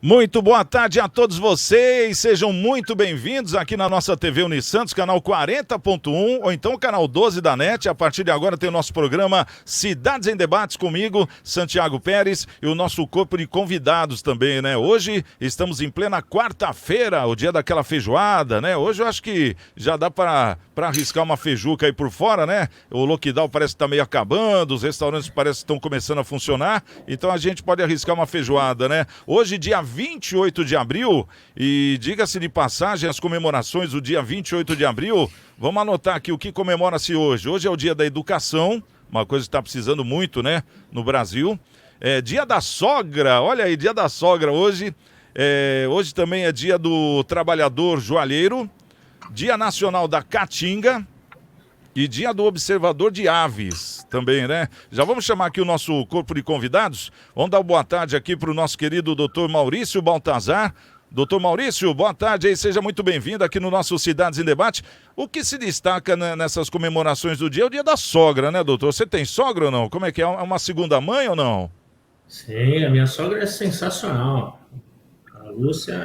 Muito boa tarde a todos vocês, sejam muito bem-vindos aqui na nossa TV Unisantos, canal 40.1 ou então canal 12 da NET. A partir de agora tem o nosso programa Cidades em Debates comigo, Santiago Pérez, e o nosso corpo de convidados também, né? Hoje estamos em plena quarta-feira, o dia daquela feijoada, né? Hoje eu acho que já dá para arriscar uma feijuca aí por fora, né? O lockdown parece que tá meio acabando, os restaurantes parece que estão começando a funcionar, então a gente pode arriscar uma feijoada, né? Hoje, dia 28 de abril, e diga-se de passagem, as comemorações do dia 28 de abril, vamos anotar aqui o que comemora-se hoje. Hoje é o dia da educação, uma coisa que está precisando muito, né, no Brasil. É dia da sogra, olha aí, dia da sogra hoje. Hoje também é dia do trabalhador joalheiro, dia nacional da caatinga, e dia do observador de aves também, né? Já vamos chamar aqui o nosso corpo de convidados. Vamos dar uma boa tarde aqui para o nosso querido doutor Maurício Baltazar. Doutor Maurício, boa tarde aí, seja muito bem-vindo aqui no nosso Cidades em Debate. O que se destaca nessas comemorações do dia é o dia da sogra, né, doutor? Você tem sogra ou não? Como é que é? É uma segunda mãe ou não? Sim, a minha sogra é sensacional. A Lúcia,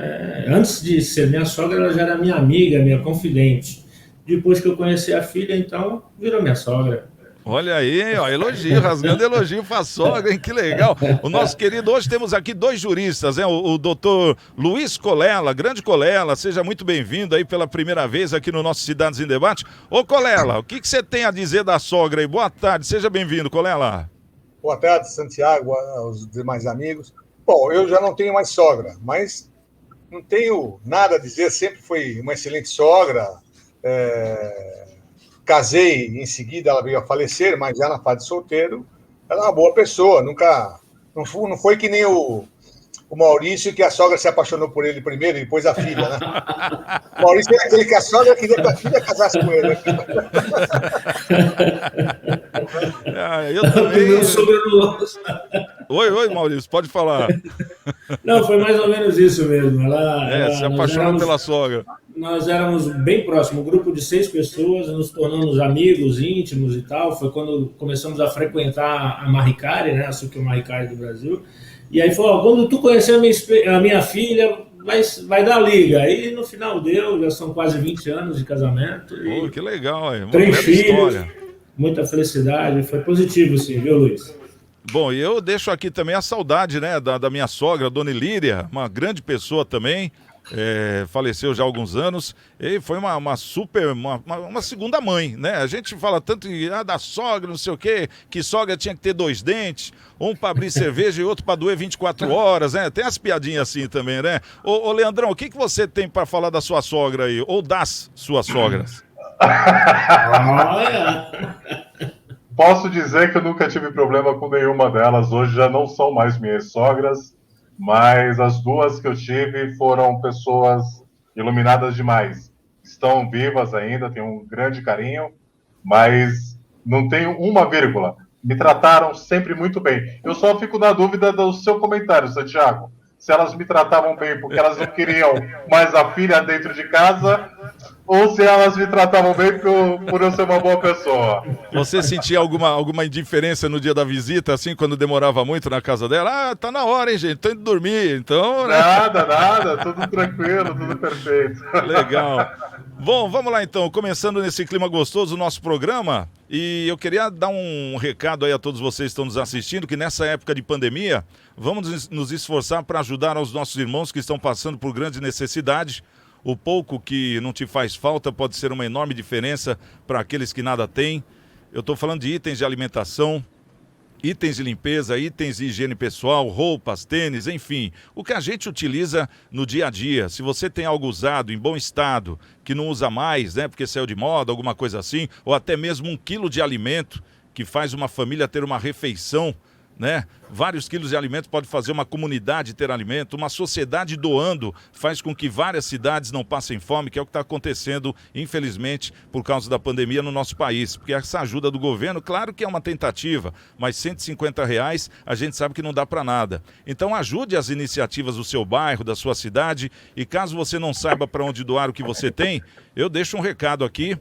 antes de ser minha sogra, ela já era minha amiga, minha confidente. Depois que eu conheci a filha, então, virou minha sogra. Olha aí, ó, elogio, rasgando elogio pra sogra, hein? Que legal. O nosso querido, hoje temos aqui dois juristas, né? O doutor Luiz Colella, grande Colella, seja muito bem-vindo aí pela primeira vez aqui no nosso Cidades em Debate. Ô Colella, o que você tem a dizer da sogra aí? Boa tarde, seja bem-vindo, Colella. Boa tarde, Santiago, aos demais amigos. Bom, eu já não tenho mais sogra, mas não tenho nada a dizer, sempre foi uma excelente sogra. Casei, em seguida ela veio a falecer, mas já na fase de solteiro, ela é uma boa pessoa, nunca, não foi que nem o Maurício, que a sogra se apaixonou por ele primeiro e depois a filha, né? O Maurício é aquele que a sogra queria que a filha casasse com ele. Eu também... Oi, Maurício, pode falar. Não, foi mais ou menos isso mesmo. Ela se apaixonou pela sogra. Nós éramos bem próximos, um grupo de 6 pessoas, nos tornamos amigos íntimos e tal. Foi quando começamos a frequentar a Maricari, né, a Suki Maricari do Brasil. E aí falou, quando tu conhecer a minha filha, vai dar liga. Aí no final deu, já são quase 20 anos de casamento. E que legal, uma 3 filhos, história. Muita felicidade, foi positivo sim, viu, Luiz? Bom, e eu deixo aqui também a saudade, né, da minha sogra, Dona Ilíria, uma grande pessoa também. Faleceu já há alguns anos e foi uma segunda mãe, né? A gente fala tanto da sogra, não sei o quê, que sogra tinha que ter 2 dentes, um para abrir cerveja e outro para doer 24 horas, né? Tem as piadinhas assim também, né? Ô Leandrão, o que você tem para falar da sua sogra aí, ou das suas sogras? Posso dizer que eu nunca tive problema com nenhuma delas, hoje já não são mais minhas sogras, mas as 2 que eu tive foram pessoas iluminadas demais. Estão vivas ainda, tenho um grande carinho, mas não tenho uma vírgula. Me trataram sempre muito bem. Eu só fico na dúvida do seu comentário, Santiago. Se elas me tratavam bem porque elas não queriam mais a filha dentro de casa, ou se elas me tratavam bem por eu ser uma boa pessoa. Você sentia alguma indiferença no dia da visita, assim, quando demorava muito na casa dela? Tá na hora, hein, gente? Tô indo dormir, então... Né? Nada, tudo tranquilo, tudo perfeito. Legal. Bom, vamos lá então, começando nesse clima gostoso do nosso programa, e eu queria dar um recado aí a todos vocês que estão nos assistindo, que nessa época de pandemia, vamos nos esforçar para ajudar aos nossos irmãos que estão passando por grande necessidade. O pouco que não te faz falta pode ser uma enorme diferença para aqueles que nada têm. Eu estou falando de itens de alimentação, itens de limpeza, itens de higiene pessoal, roupas, tênis, enfim. O que a gente utiliza no dia a dia. Se você tem algo usado, em bom estado, que não usa mais, né, porque saiu de moda, alguma coisa assim, ou até mesmo 1 quilo de alimento que faz uma família ter uma refeição né? Vários quilos de alimento pode fazer uma comunidade ter alimento, uma sociedade doando faz com que várias cidades não passem fome, que é o que está acontecendo, infelizmente, por causa da pandemia no nosso país. Porque essa ajuda do governo, claro que é uma tentativa, mas R$150 a gente sabe que não dá para nada. Então ajude as iniciativas do seu bairro, da sua cidade, e caso você não saiba para onde doar o que você tem, eu deixo um recado aqui,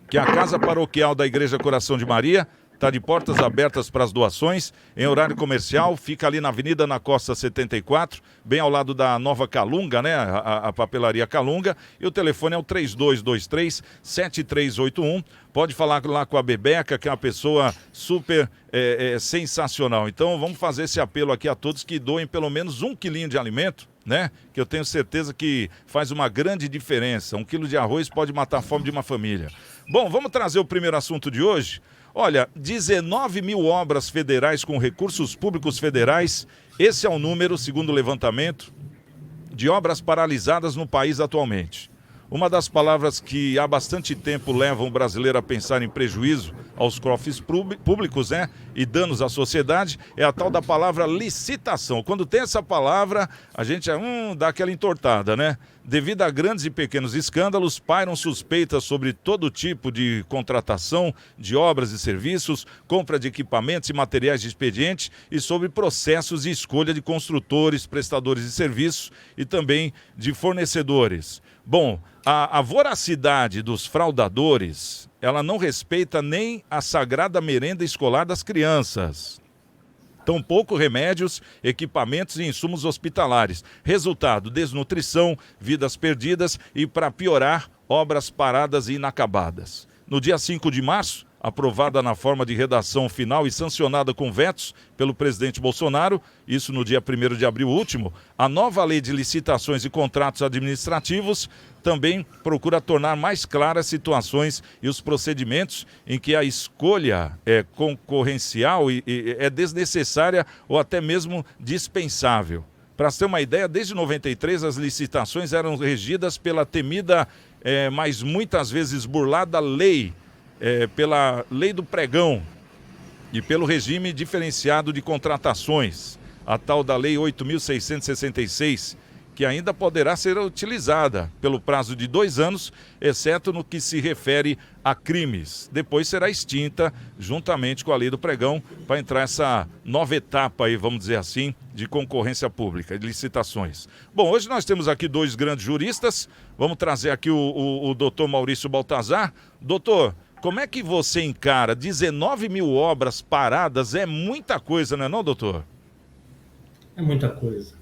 que a Casa Paroquial da Igreja Coração de Maria está de portas abertas para as doações, em horário comercial, fica ali na Avenida na Costa 74, bem ao lado da Nova Calunga, né? A papelaria Calunga, e o telefone é o 3223-7381. Pode falar lá com a Bebeca, que é uma pessoa super sensacional. Então vamos fazer esse apelo aqui a todos que doem pelo menos 1 quilinho de alimento, né? Que eu tenho certeza que faz uma grande diferença. 1 quilo de arroz pode matar a fome de uma família. Bom, vamos trazer o primeiro assunto de hoje. Olha, 19 mil obras federais com recursos públicos federais, esse é o número, segundo o levantamento, de obras paralisadas no país atualmente. Uma das palavras que há bastante tempo levam o brasileiro a pensar em prejuízo aos cofres públicos, né, e danos à sociedade, é a tal da palavra licitação. Quando tem essa palavra, a gente dá aquela entortada, né? Devido a grandes e pequenos escândalos, pairam suspeitas sobre todo tipo de contratação de obras e serviços, compra de equipamentos e materiais de expediente e sobre processos de escolha de construtores, prestadores de serviços e também de fornecedores. Bom, a voracidade dos fraudadores, ela não respeita nem a sagrada merenda escolar das crianças. Tampouco remédios, equipamentos e insumos hospitalares. Resultado, desnutrição, vidas perdidas e, para piorar, obras paradas e inacabadas. No dia 5 de março, aprovada na forma de redação final e sancionada com vetos pelo presidente Bolsonaro, isso no dia 1º de abril último, a nova lei de licitações e contratos administrativos também procura tornar mais claras situações e os procedimentos em que a escolha concorrencial e é desnecessária ou até mesmo dispensável. Para ter uma ideia, desde 93 as licitações eram regidas pela temida, mas muitas vezes burlada lei, pela lei do pregão e pelo regime diferenciado de contratações, a tal da lei 8.666, que ainda poderá ser utilizada pelo prazo de 2 anos, exceto no que se refere a crimes. Depois será extinta juntamente com a lei do pregão para entrar essa nova etapa aí, vamos dizer assim, de concorrência pública, de licitações. Bom, hoje nós temos aqui 2 grandes juristas, vamos trazer aqui o doutor Maurício Baltazar. Doutor, como é que você encara 19 mil obras paradas? É muita coisa, não é não, doutor? É muita coisa.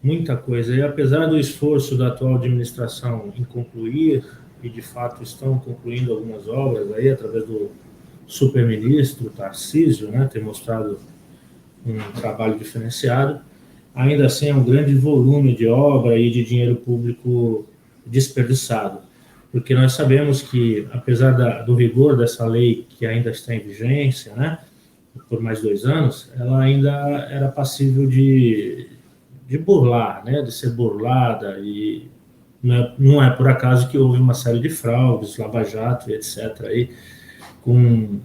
Muita coisa. E apesar do esforço da atual administração em concluir, e de fato estão concluindo algumas obras aí, através do superministro Tarcísio, né, ter mostrado um trabalho diferenciado, ainda assim é um grande volume de obra e de dinheiro público desperdiçado. Porque nós sabemos que, apesar do rigor dessa lei que ainda está em vigência, né, por mais 2 anos, ela ainda era passível de burlar, né, de ser burlada, e não é por acaso que houve uma série de fraudes, lava-jato e etc., aí, com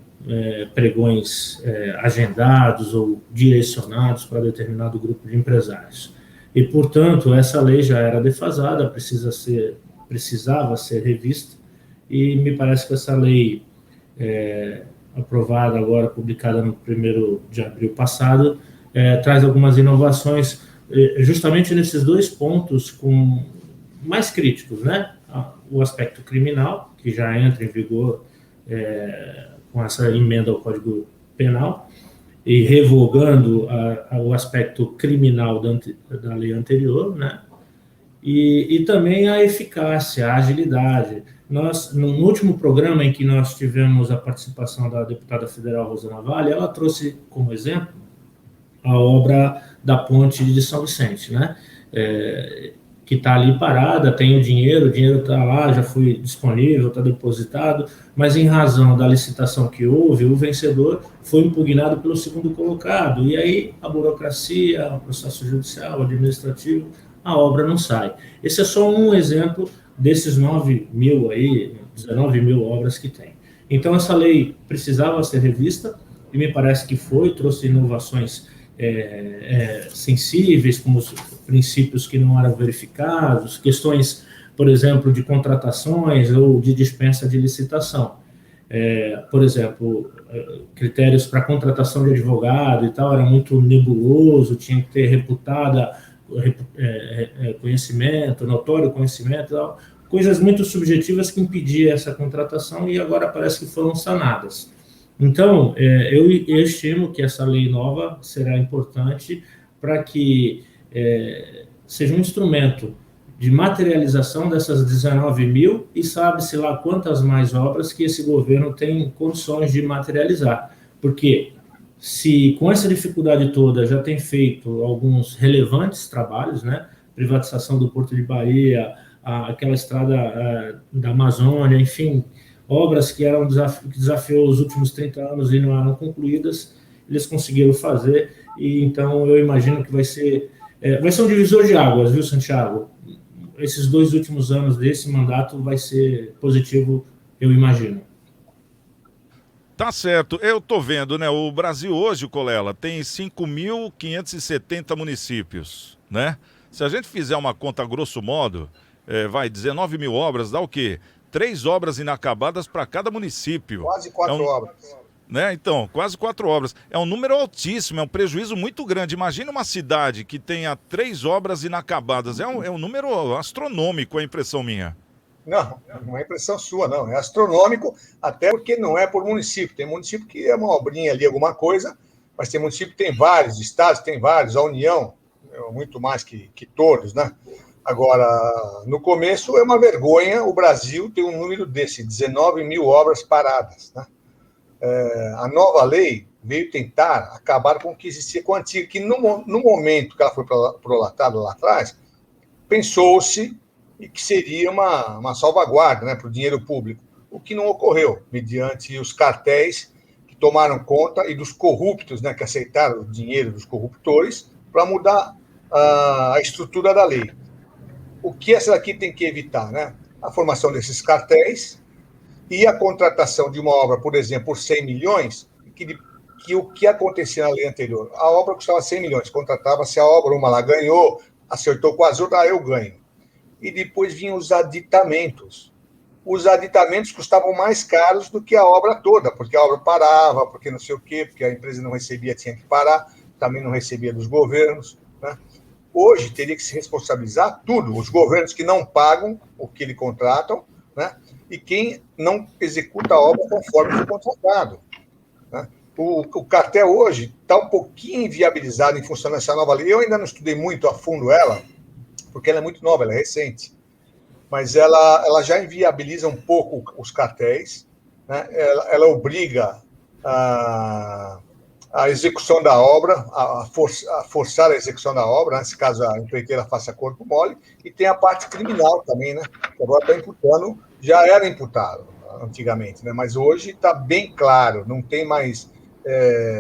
pregões agendados ou direcionados para determinado grupo de empresários. E, portanto, essa lei já era defasada, precisava ser revista, e me parece que essa lei, aprovada agora, publicada no 1º de abril passado, traz algumas inovações, justamente nesses 2 pontos mais críticos, né? O aspecto criminal, que já entra em vigor com essa emenda ao Código Penal, e revogando o aspecto criminal da lei anterior, né? E também a eficácia, a agilidade. No último programa em que nós tivemos a participação da deputada federal Rosana Vale, ela trouxe como exemplo a obra da ponte de São Vicente, né? Que está ali parada, tem o dinheiro está lá, já foi disponível, está depositado, mas em razão da licitação que houve, o vencedor foi impugnado pelo segundo colocado, e aí a burocracia, o processo judicial, administrativo, a obra não sai. Esse é só um exemplo desses 19 mil obras que tem. Então essa lei precisava ser revista, e me parece que trouxe inovações sensíveis, como os princípios que não eram verificados, questões, por exemplo, de contratações ou de dispensa de licitação. Por exemplo, critérios para contratação de advogado e tal era muito nebuloso, tinha que ter conhecimento, notório conhecimento e tal, coisas muito subjetivas que impediam essa contratação e agora parece que foram sanadas. Então, eu estimo que essa lei nova será importante para que seja um instrumento de materialização dessas 19 mil e sabe-se lá quantas mais obras que esse governo tem condições de materializar. Porque se com essa dificuldade toda já tem feito alguns relevantes trabalhos, né? Privatização do Porto de Bahia, aquela estrada da Amazônia, enfim, obras que eram que desafiou os últimos 30 anos e não eram concluídas, eles conseguiram fazer, e então eu imagino que vai ser um divisor de águas, viu, Santiago? Esses 2 últimos anos desse mandato vai ser positivo, eu imagino. Tá certo, eu tô vendo, né? O Brasil hoje, Colela, tem 5.570 municípios, né? Se a gente fizer uma conta grosso modo, 19 mil obras, dá o quê? 3 obras inacabadas para cada município. Quase 4 obras. Né? Então, quase 4 obras. É um número altíssimo, é um prejuízo muito grande. Imagina uma cidade que tenha 3 obras inacabadas. É um número astronômico, é a impressão minha. Não é impressão sua, não. É astronômico, até porque não é por município. Tem município que é uma obrinha ali, alguma coisa, mas tem município que tem vários, estados tem vários, a União, muito mais que todos, né? Agora, no começo é uma vergonha o Brasil ter um número desse, 19 mil obras paradas, né? A nova lei veio tentar acabar com o que existia com a antiga, que no momento que ela foi prolatada lá atrás, pensou-se que seria uma salvaguarda, né, para o dinheiro público, o que não ocorreu, mediante os cartéis que tomaram conta e dos corruptos, né, que aceitaram o dinheiro dos corruptores para mudar a estrutura da lei. O que essa daqui tem que evitar, né? A formação desses cartéis e a contratação de uma obra, por exemplo, por 100 milhões, que o que acontecia na lei anterior? A obra custava 100 milhões, contratava-se a obra, uma lá ganhou, acertou com as outras, eu ganho. E depois vinham os aditamentos. Os aditamentos custavam mais caros do que a obra toda, porque a obra parava, porque não sei o quê, porque a empresa não recebia, tinha que parar, também não recebia dos governos, né? Hoje teria que se responsabilizar tudo, os governos que não pagam o que eles contratam, né? E quem não executa a obra conforme foi contratado, né? O cartel hoje está um pouquinho inviabilizado em função dessa nova lei. Eu ainda não estudei muito a fundo ela, porque ela é muito nova, ela é recente, mas ela já inviabiliza um pouco os cartéis, né? Ela obriga a execução da obra, a forçar a execução da obra, nesse caso a empreiteira faça corpo mole, e tem a parte criminal também, né? Que agora está imputando, já era imputado antigamente, né? Mas hoje está bem claro, não tem mais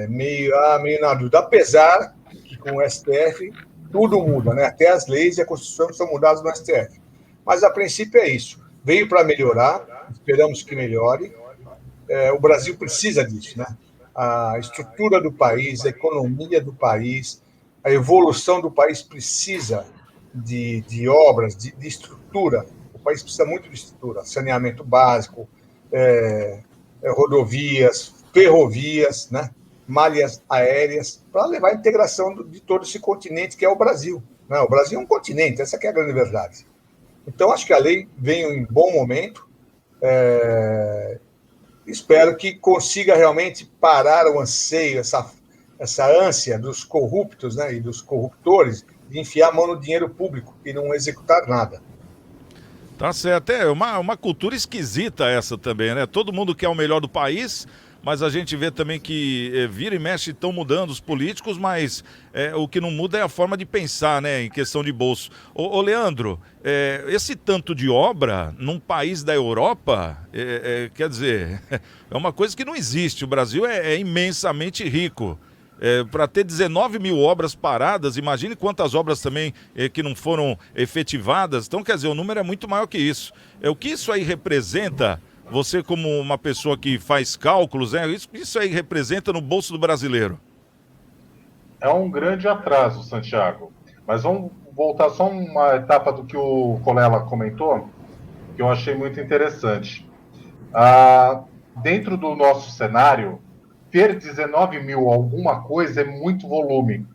meio na dúvida, apesar que com o STF tudo muda, né? Até as leis e a Constituição são mudadas no STF. Mas, a princípio, é isso. Veio para melhorar, esperamos que melhore. O Brasil precisa disso, né? A estrutura do país, a economia do país, a evolução do país precisa de obras, de estrutura. O país precisa muito de estrutura, saneamento básico, rodovias, ferrovias, né? Malhas aéreas, para levar a integração de todo esse continente que é o Brasil, né? O Brasil é um continente, essa que é a grande verdade. Então, acho que a lei veio em bom momento. Espero que consiga realmente parar o anseio, essa ânsia dos corruptos, né, e dos corruptores de enfiar a mão no dinheiro público e não executar nada. Tá certo, uma cultura esquisita essa também, né? Todo mundo quer o melhor do país, mas a gente vê também que vira e mexe estão mudando os políticos, mas o que não muda é a forma de pensar, né, em questão de bolso. Ô Leandro, esse tanto de obra num país da Europa, quer dizer, é uma coisa que não existe. O Brasil é imensamente rico. Para ter 19 mil obras paradas, imagine quantas obras também que não foram efetivadas. Então, quer dizer, o número é muito maior que isso. O que isso aí representa você como uma pessoa que faz cálculos, isso aí representa no bolso do brasileiro? É um grande atraso, Santiago. Mas vamos voltar só uma etapa do que o Colella comentou, que eu achei muito interessante. Dentro do nosso cenário, ter 19 mil alguma coisa é muito volume.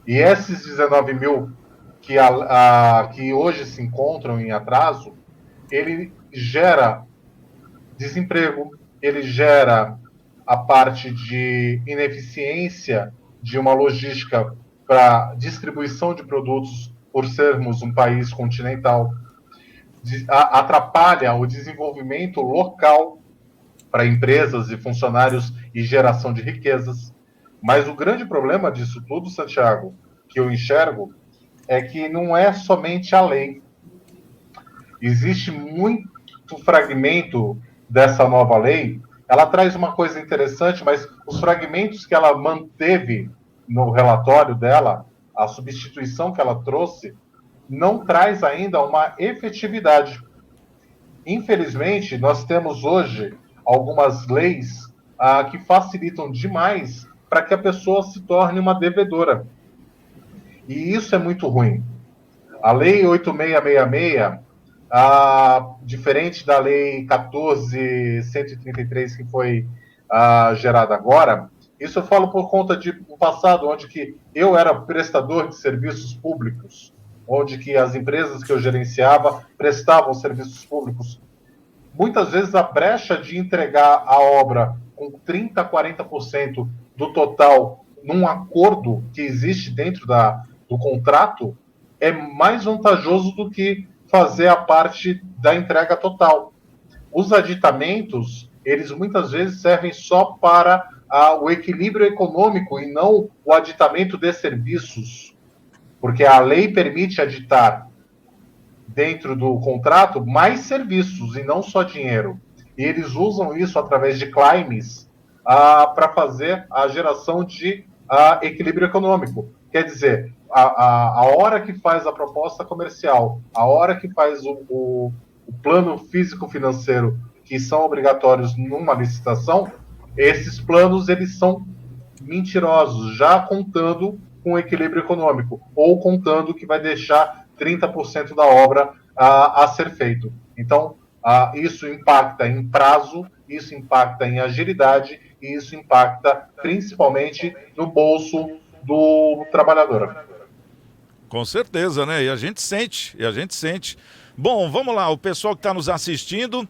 E esses 19 mil que hoje se encontram em atraso, ele gera desemprego, ele gera a parte de ineficiência de uma logística para distribuição de produtos por sermos um país continental, atrapalha o desenvolvimento local para empresas e funcionários e geração de riquezas. Mas o grande problema disso tudo, Santiago, que eu enxergo, é que não é somente a lei. Existe muito fragmento dessa nova lei. Ela traz uma coisa interessante, mas os fragmentos que ela manteve no relatório dela, a substituição que ela trouxe, não traz ainda uma efetividade. Infelizmente, nós temos hoje algumas leis que facilitam demais para que a pessoa se torne uma devedora. E isso é muito ruim. A Lei 8666, diferente da Lei 14.133 que foi gerada agora, isso eu falo por conta de um passado onde que eu era prestador de serviços públicos, onde que as empresas que eu gerenciava prestavam serviços públicos. Muitas vezes a brecha de entregar a obra com 30%, 40% do total num acordo que existe dentro do contrato é mais vantajoso do que fazer a parte da entrega total. Os aditamentos, eles muitas vezes servem só para o equilíbrio econômico e não o aditamento de serviços, porque a lei permite aditar dentro do contrato mais serviços e não só dinheiro. E eles usam isso através de claims para fazer a geração de equilíbrio econômico. Quer dizer, a hora que faz a proposta comercial, a hora que faz o plano físico-financeiro, que são obrigatórios numa licitação, esses planos eles são mentirosos, já contando com o equilíbrio econômico, ou contando que vai deixar 30% da obra a ser feito. Então, isso impacta em prazo, isso impacta em agilidade, e isso impacta principalmente no bolso do trabalhador. Com certeza, né? E a gente sente. Bom, vamos lá, o pessoal que está nos assistindo,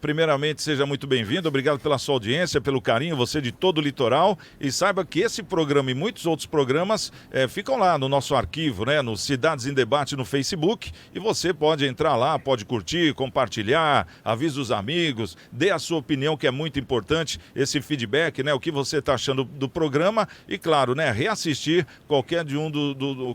primeiramente seja muito bem-vindo, obrigado pela sua audiência, pelo carinho, você de todo o litoral, e saiba que esse programa e muitos outros programas ficam lá no nosso arquivo, né, no Cidades em Debate no Facebook, e você pode entrar lá, pode curtir, compartilhar, avisa os amigos, dê a sua opinião, que é muito importante, esse feedback, né, o que você está achando do programa, e claro, né, reassistir qualquer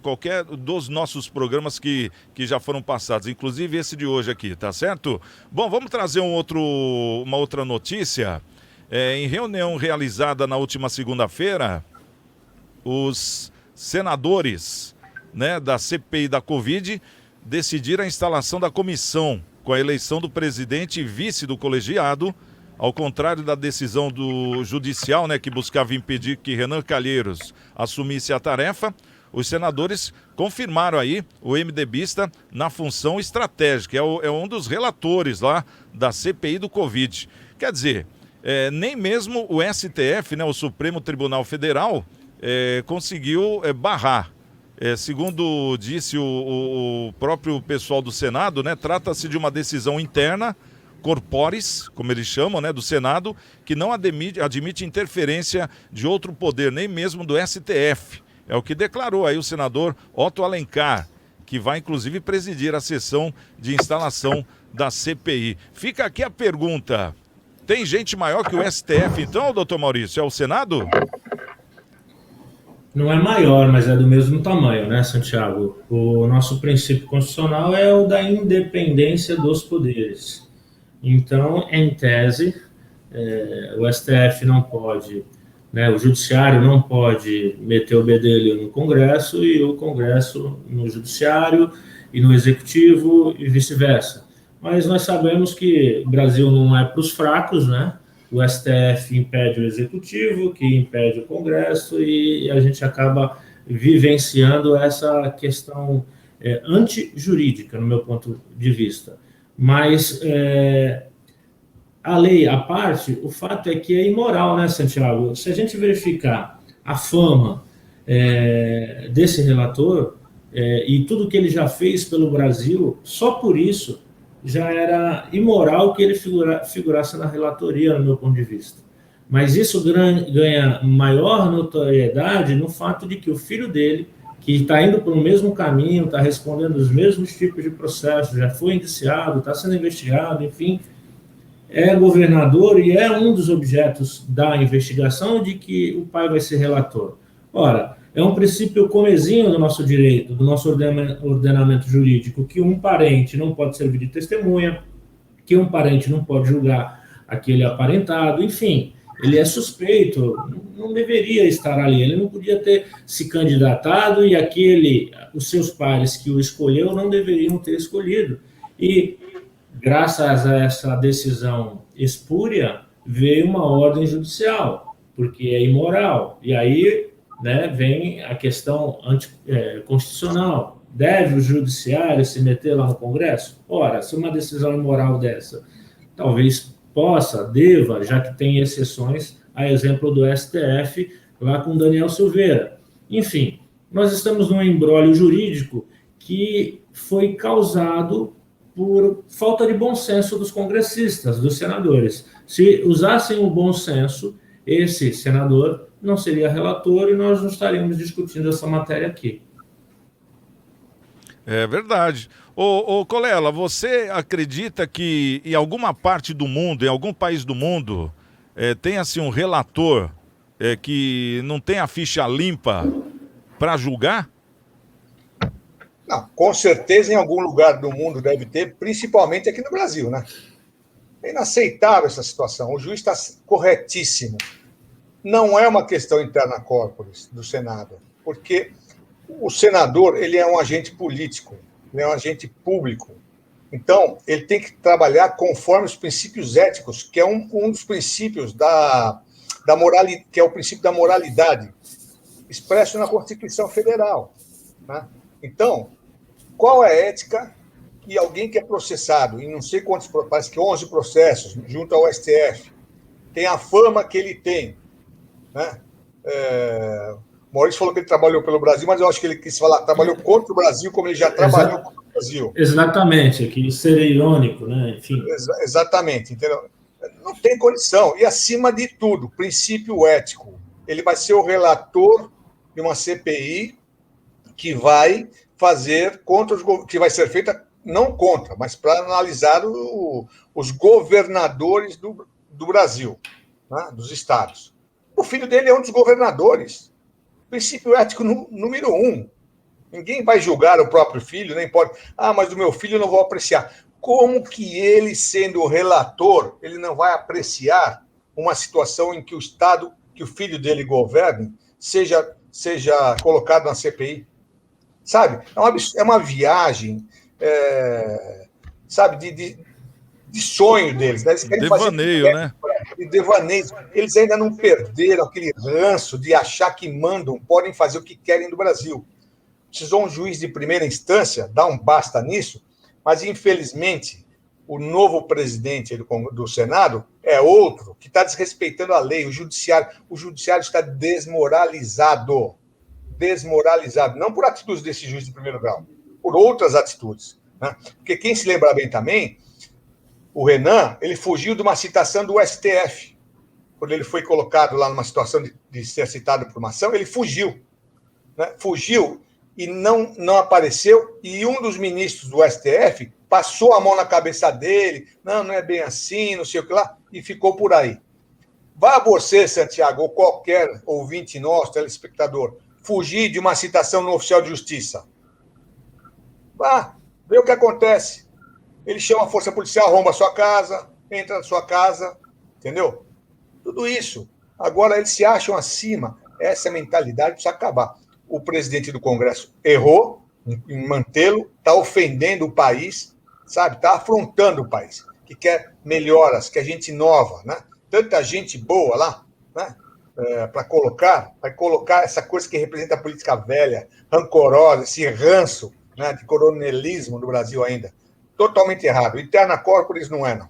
qualquer dos nossos programas que já foram passados, inclusive esse de hoje aqui, tá certo? Bom, vamos trazer uma outra notícia. Em reunião realizada na última segunda-feira, os senadores, né, da CPI da Covid decidiram a instalação da comissão com a eleição do presidente e vice do colegiado, ao contrário da decisão do judicial, né, que buscava impedir que Renan Calheiros assumisse a tarefa. Os senadores confirmaram aí o MDBista na função estratégica, é um dos relatores lá da CPI do Covid. Quer dizer, nem mesmo o STF, né, o Supremo Tribunal Federal, conseguiu barrar. Segundo disse o próprio pessoal do Senado, né, trata-se de uma decisão interna, corporis, como eles chamam, né, do Senado, que não admite interferência de outro poder, nem mesmo do STF. É o que declarou aí o senador Otto Alencar, que vai inclusive presidir a sessão de instalação da CPI. Fica aqui a pergunta, tem gente maior que o STF então, doutor Maurício? É o Senado? Não é maior, mas é do mesmo tamanho, né, Santiago? O nosso princípio constitucional é o da independência dos poderes. Então, em tese, o STF não pode... o judiciário não pode meter o bedelho no Congresso e o Congresso no judiciário e no executivo e vice-versa. mas nós sabemos que o Brasil não é para os fracos, né? O STF impede o Executivo, que impede o Congresso, e a gente acaba vivenciando essa questão antijurídica, no meu ponto de vista. Mas, a lei à parte, o fato é que é imoral, né, Santiago? Se a gente verificar a fama desse relator e tudo que ele já fez pelo Brasil, só por isso já era imoral que ele figurasse na relatoria, no meu ponto de vista. Mas isso ganha maior notoriedade no fato de que o filho dele, que está indo pelo mesmo caminho, está respondendo os mesmos tipos de processos, já foi indiciado, está sendo investigado, enfim, é governador e é um dos objetos da investigação de que o pai vai ser relator. Ora, é um princípio comezinho do nosso direito, do nosso ordenamento jurídico, que um parente não pode servir de testemunha, que um parente não pode julgar aquele aparentado, enfim, ele é suspeito, não deveria estar ali, ele não podia ter se candidatado e os seus pares que o escolheu não deveriam ter escolhido. E, graças a essa decisão espúria, veio uma ordem judicial, porque é imoral. E aí, né, vem a questão constitucional. Deve o judiciário se meter lá no Congresso? Ora, se uma decisão imoral dessa, talvez deva, já que tem exceções, a exemplo do STF, lá com Daniel Silveira. Enfim, nós estamos num imbróglio jurídico que foi causado por falta de bom senso dos congressistas, dos senadores. Se usassem o bom senso, esse senador não seria relator e nós não estaríamos discutindo essa matéria aqui. É verdade. Ô Colela, você acredita que em alguma parte do mundo, em algum país do mundo, tem assim um relator que não tem a ficha limpa para julgar? Não, com certeza em algum lugar do mundo deve ter, principalmente aqui no Brasil, né? É inaceitável essa situação. O juiz está corretíssimo. Não é uma questão interna corporis do Senado, porque o senador ele é um agente político, ele é um agente público. Então, ele tem que trabalhar conforme os princípios éticos, que é um dos princípios da moralidade, que é o princípio da moralidade, expresso na Constituição Federal, né? Então, qual é a ética que alguém que é processado em não sei quantos, parece que 11 processos, junto ao STF, tem a fama que ele tem, né? O Maurício falou que ele trabalhou pelo Brasil, mas eu acho que ele quis falar, trabalhou contra o Brasil, como ele já trabalhou contra o Brasil. Exatamente, que seria irônico, né? Enfim. Exatamente, entendeu? Não tem condição. E, acima de tudo, princípio ético. Ele vai ser o relator de uma CPI que vai fazer contra que vai ser feita, não contra, mas para analisar os governadores do Brasil, né? Dos estados. O filho dele é um dos governadores. Princípio ético número 1. Ninguém vai julgar o próprio filho, nem pode. Mas o meu filho eu não vou apreciar. Como que ele, sendo o relator, ele não vai apreciar uma situação em que o Estado, que o filho dele governe, seja colocado na CPI? Sabe? É uma viagem, sabe, de sonho deles. Né? Eles querem devaneio, fazer né? De devaneio. Eles ainda não perderam aquele ranço de achar que mandam, podem fazer o que querem no Brasil. Precisou um juiz de primeira instância dar um basta nisso, mas, infelizmente, o novo presidente do Senado é outro que está desrespeitando a lei. O judiciário está desmoralizado. Desmoralizado. Não por atitudes desse juiz de primeiro grau, por outras atitudes. Né? Porque quem se lembra bem também, o Renan, ele fugiu de uma citação do STF. Quando ele foi colocado lá numa situação de ser citado por uma ação, ele fugiu. Né? Fugiu e não apareceu, e um dos ministros do STF passou a mão na cabeça dele, não é bem assim, não sei o que lá, e ficou por aí. Vá você, Santiago, ou qualquer ouvinte nosso, telespectador, fugir de uma citação no oficial de justiça. Vá, vê o que acontece. Ele chama a força policial, arromba a sua casa, entra na sua casa, entendeu? Tudo isso. Agora eles se acham acima. Essa mentalidade precisa acabar. O presidente do Congresso errou em mantê-lo, está ofendendo o país, sabe? Está afrontando o país, que quer melhoras, que é gente nova, né? Tanta gente boa lá, né? Vai colocar essa coisa que representa a política velha, rancorosa, esse ranço, né, de coronelismo no Brasil ainda. Totalmente errado. Interna corporis não é, não.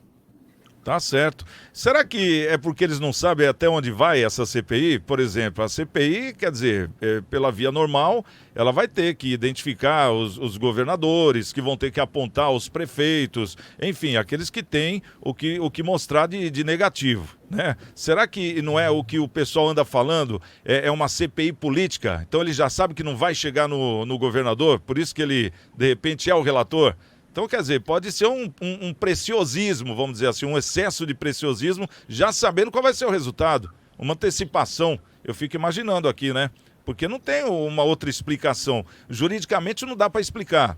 Tá certo. Será que é porque eles não sabem até onde vai essa CPI? Por exemplo, a CPI, quer dizer, pela via normal, ela vai ter que identificar os governadores, que vão ter que apontar os prefeitos, enfim, aqueles que têm o que mostrar de negativo, né? Será que não é o que o pessoal anda falando? É uma CPI política? Então ele já sabe que não vai chegar no governador, por isso que ele, de repente, é o relator? Então, quer dizer, pode ser um preciosismo, vamos dizer assim, um excesso de preciosismo, já sabendo qual vai ser o resultado. Uma antecipação, eu fico imaginando aqui, né? Porque não tem uma outra explicação. Juridicamente não dá para explicar,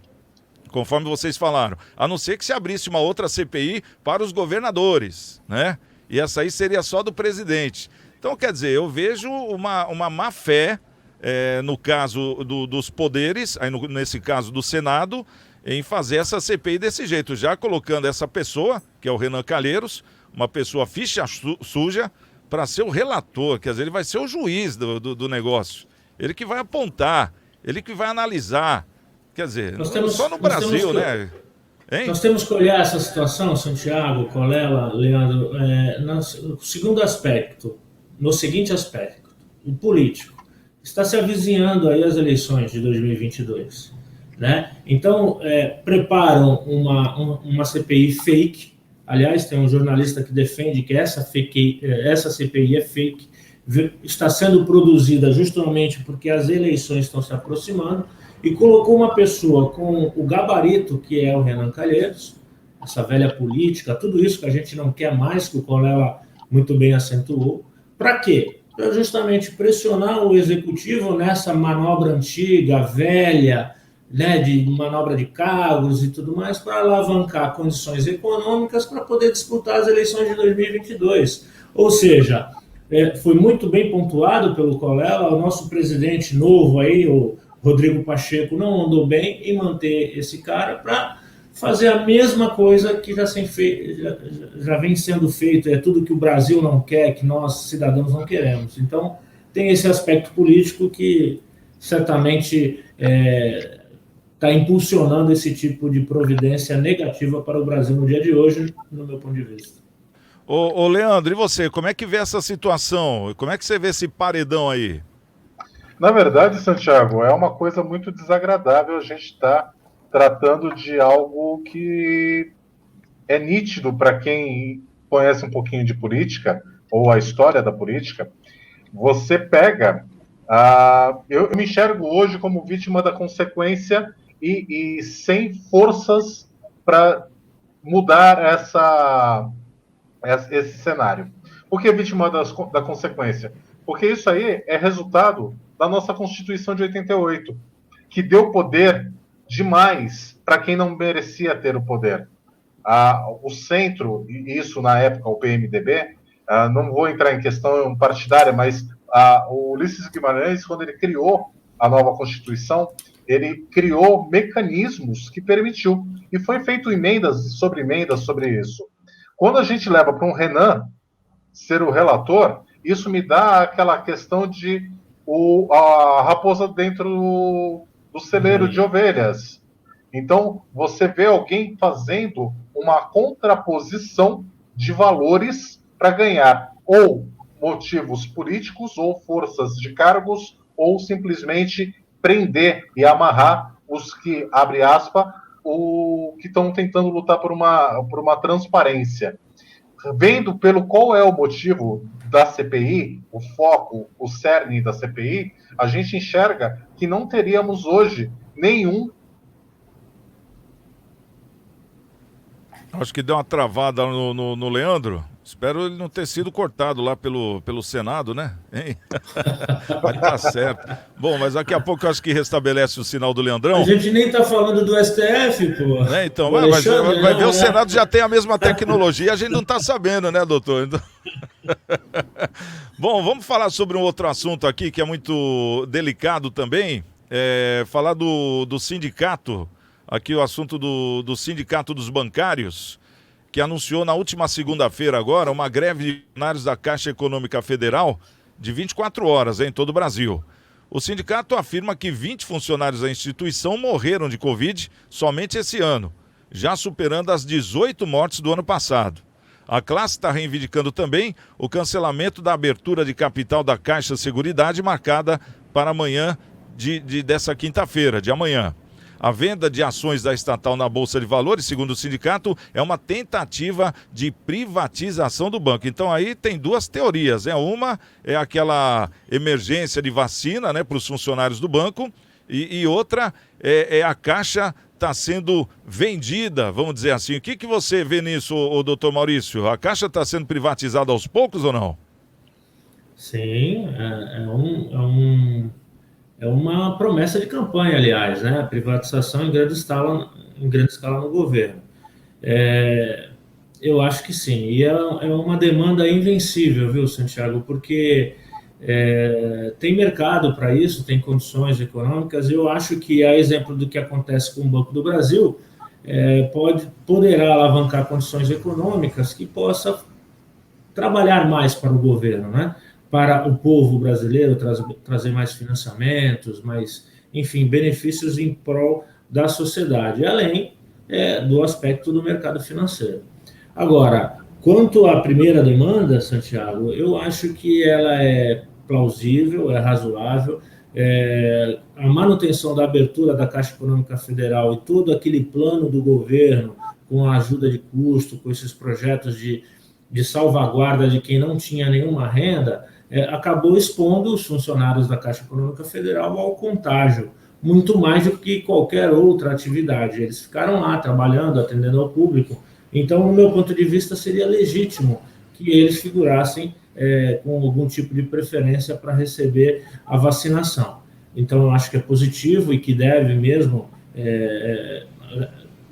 conforme vocês falaram. A não ser que se abrisse uma outra CPI para os governadores, né? E essa aí seria só do presidente. Então, quer dizer, eu vejo uma má fé, no caso dos poderes, aí nesse caso do Senado, em fazer essa CPI desse jeito, já colocando essa pessoa, que é o Renan Calheiros, uma pessoa ficha suja, para ser o relator, quer dizer, ele vai ser o juiz do negócio. Ele que vai apontar, ele que vai analisar. Quer dizer, só no Brasil, né? Hein? Nós temos que olhar essa situação, Santiago, Colela, Leandro, no segundo aspecto, no seguinte aspecto, o político. Está se avizinhando aí as eleições de 2022. Né? Então, preparam uma CPI fake. Aliás, tem um jornalista que defende que essa CPI é fake, está sendo produzida justamente porque as eleições estão se aproximando, e colocou uma pessoa com o gabarito, que é o Renan Calheiros, essa velha política, tudo isso que a gente não quer mais, que o Colela muito bem acentuou. Para quê? Para justamente pressionar o executivo nessa manobra antiga, velha, né, de manobra de cargos e tudo mais, para alavancar condições econômicas para poder disputar as eleições de 2022. Ou seja, foi muito bem pontuado pelo Colela, o nosso presidente novo aí, o Rodrigo Pacheco, não andou bem em manter esse cara para fazer a mesma coisa que já vem sendo feito, é tudo que o Brasil não quer, que nós, cidadãos, não queremos. Então, tem esse aspecto político que certamente está impulsionando esse tipo de providência negativa para o Brasil no dia de hoje, no meu ponto de vista. Ô Leandro, e você, como é que vê essa situação? Como é que você vê esse paredão aí? Na verdade, Santiago, é uma coisa muito desagradável a gente estar tratando de algo que é nítido para quem conhece um pouquinho de política, ou a história da política. Você pega... eu me enxergo hoje como vítima da consequência e sem forças para mudar esse cenário. Por que vítima da consequência? Porque isso aí é resultado da nossa Constituição de 88, que deu poder demais para quem não merecia ter o poder. O centro, e isso na época o PMDB, não vou entrar em questão partidária, mas o Ulisses Guimarães, quando ele criou a nova Constituição, ele criou mecanismos que permitiu, e foi feito emendas sobre isso. Quando a gente leva para um Renan ser o relator, isso me dá aquela questão de a raposa dentro do celeiro de ovelhas. Então, você vê alguém fazendo uma contraposição de valores para ganhar ou motivos políticos, ou forças de cargos, ou simplesmente prender e amarrar os que, abre aspas, que estão tentando lutar por uma transparência. Vendo qual é o motivo da CPI, o foco, o cerne da CPI, a gente enxerga que não teríamos hoje nenhum... Acho que deu uma travada no Leandro. Espero ele não ter sido cortado lá pelo Senado, né? Hein? Mas tá certo. Bom, mas daqui a pouco eu acho que restabelece o sinal do Leandrão. A gente nem tá falando do STF, pô. Então, vai ver, o Senado já tem a mesma tecnologia, a gente não tá sabendo, né, doutor? Então... Bom, vamos falar sobre um outro assunto aqui que é muito delicado também. Falar do sindicato aqui o assunto do Sindicato dos Bancários, que anunciou na última segunda-feira agora uma greve de funcionários da Caixa Econômica Federal de 24 horas em todo o Brasil. O sindicato afirma que 20 funcionários da instituição morreram de Covid somente esse ano, já superando as 18 mortes do ano passado. A classe está reivindicando também o cancelamento da abertura de capital da Caixa Seguridade marcada para amanhã dessa quinta-feira, de amanhã. A venda de ações da estatal na Bolsa de Valores, segundo o sindicato, é uma tentativa de privatização do banco. Então aí tem duas teorias, né? Uma é aquela emergência de vacina, né, para os funcionários do banco e outra é a Caixa está sendo vendida, vamos dizer assim. O que você vê nisso, o doutor Maurício? A Caixa está sendo privatizada aos poucos ou não? Sim, é uma promessa de campanha, aliás, né? A privatização em grande escala no governo. Eu acho que sim. E é uma demanda invencível, viu, Santiago? Porque tem mercado para isso, tem condições econômicas. Eu acho que, a exemplo do que acontece com o Banco do Brasil, poderá alavancar condições econômicas que possa trabalhar mais para o governo, né? Para o povo brasileiro, trazer mais financiamentos, enfim, benefícios em prol da sociedade, além do aspecto do mercado financeiro. Agora, quanto à primeira demanda, Santiago, eu acho que ela é plausível, é razoável. A manutenção da abertura da Caixa Econômica Federal e todo aquele plano do governo com a ajuda de custo, com esses projetos de salvaguarda de quem não tinha nenhuma renda, acabou expondo os funcionários da Caixa Econômica Federal ao contágio, muito mais do que qualquer outra atividade. Eles ficaram lá trabalhando, atendendo ao público. Então, no meu ponto de vista, seria legítimo que eles figurassem com algum tipo de preferência para receber a vacinação. Então, eu acho que é positivo e que deve mesmo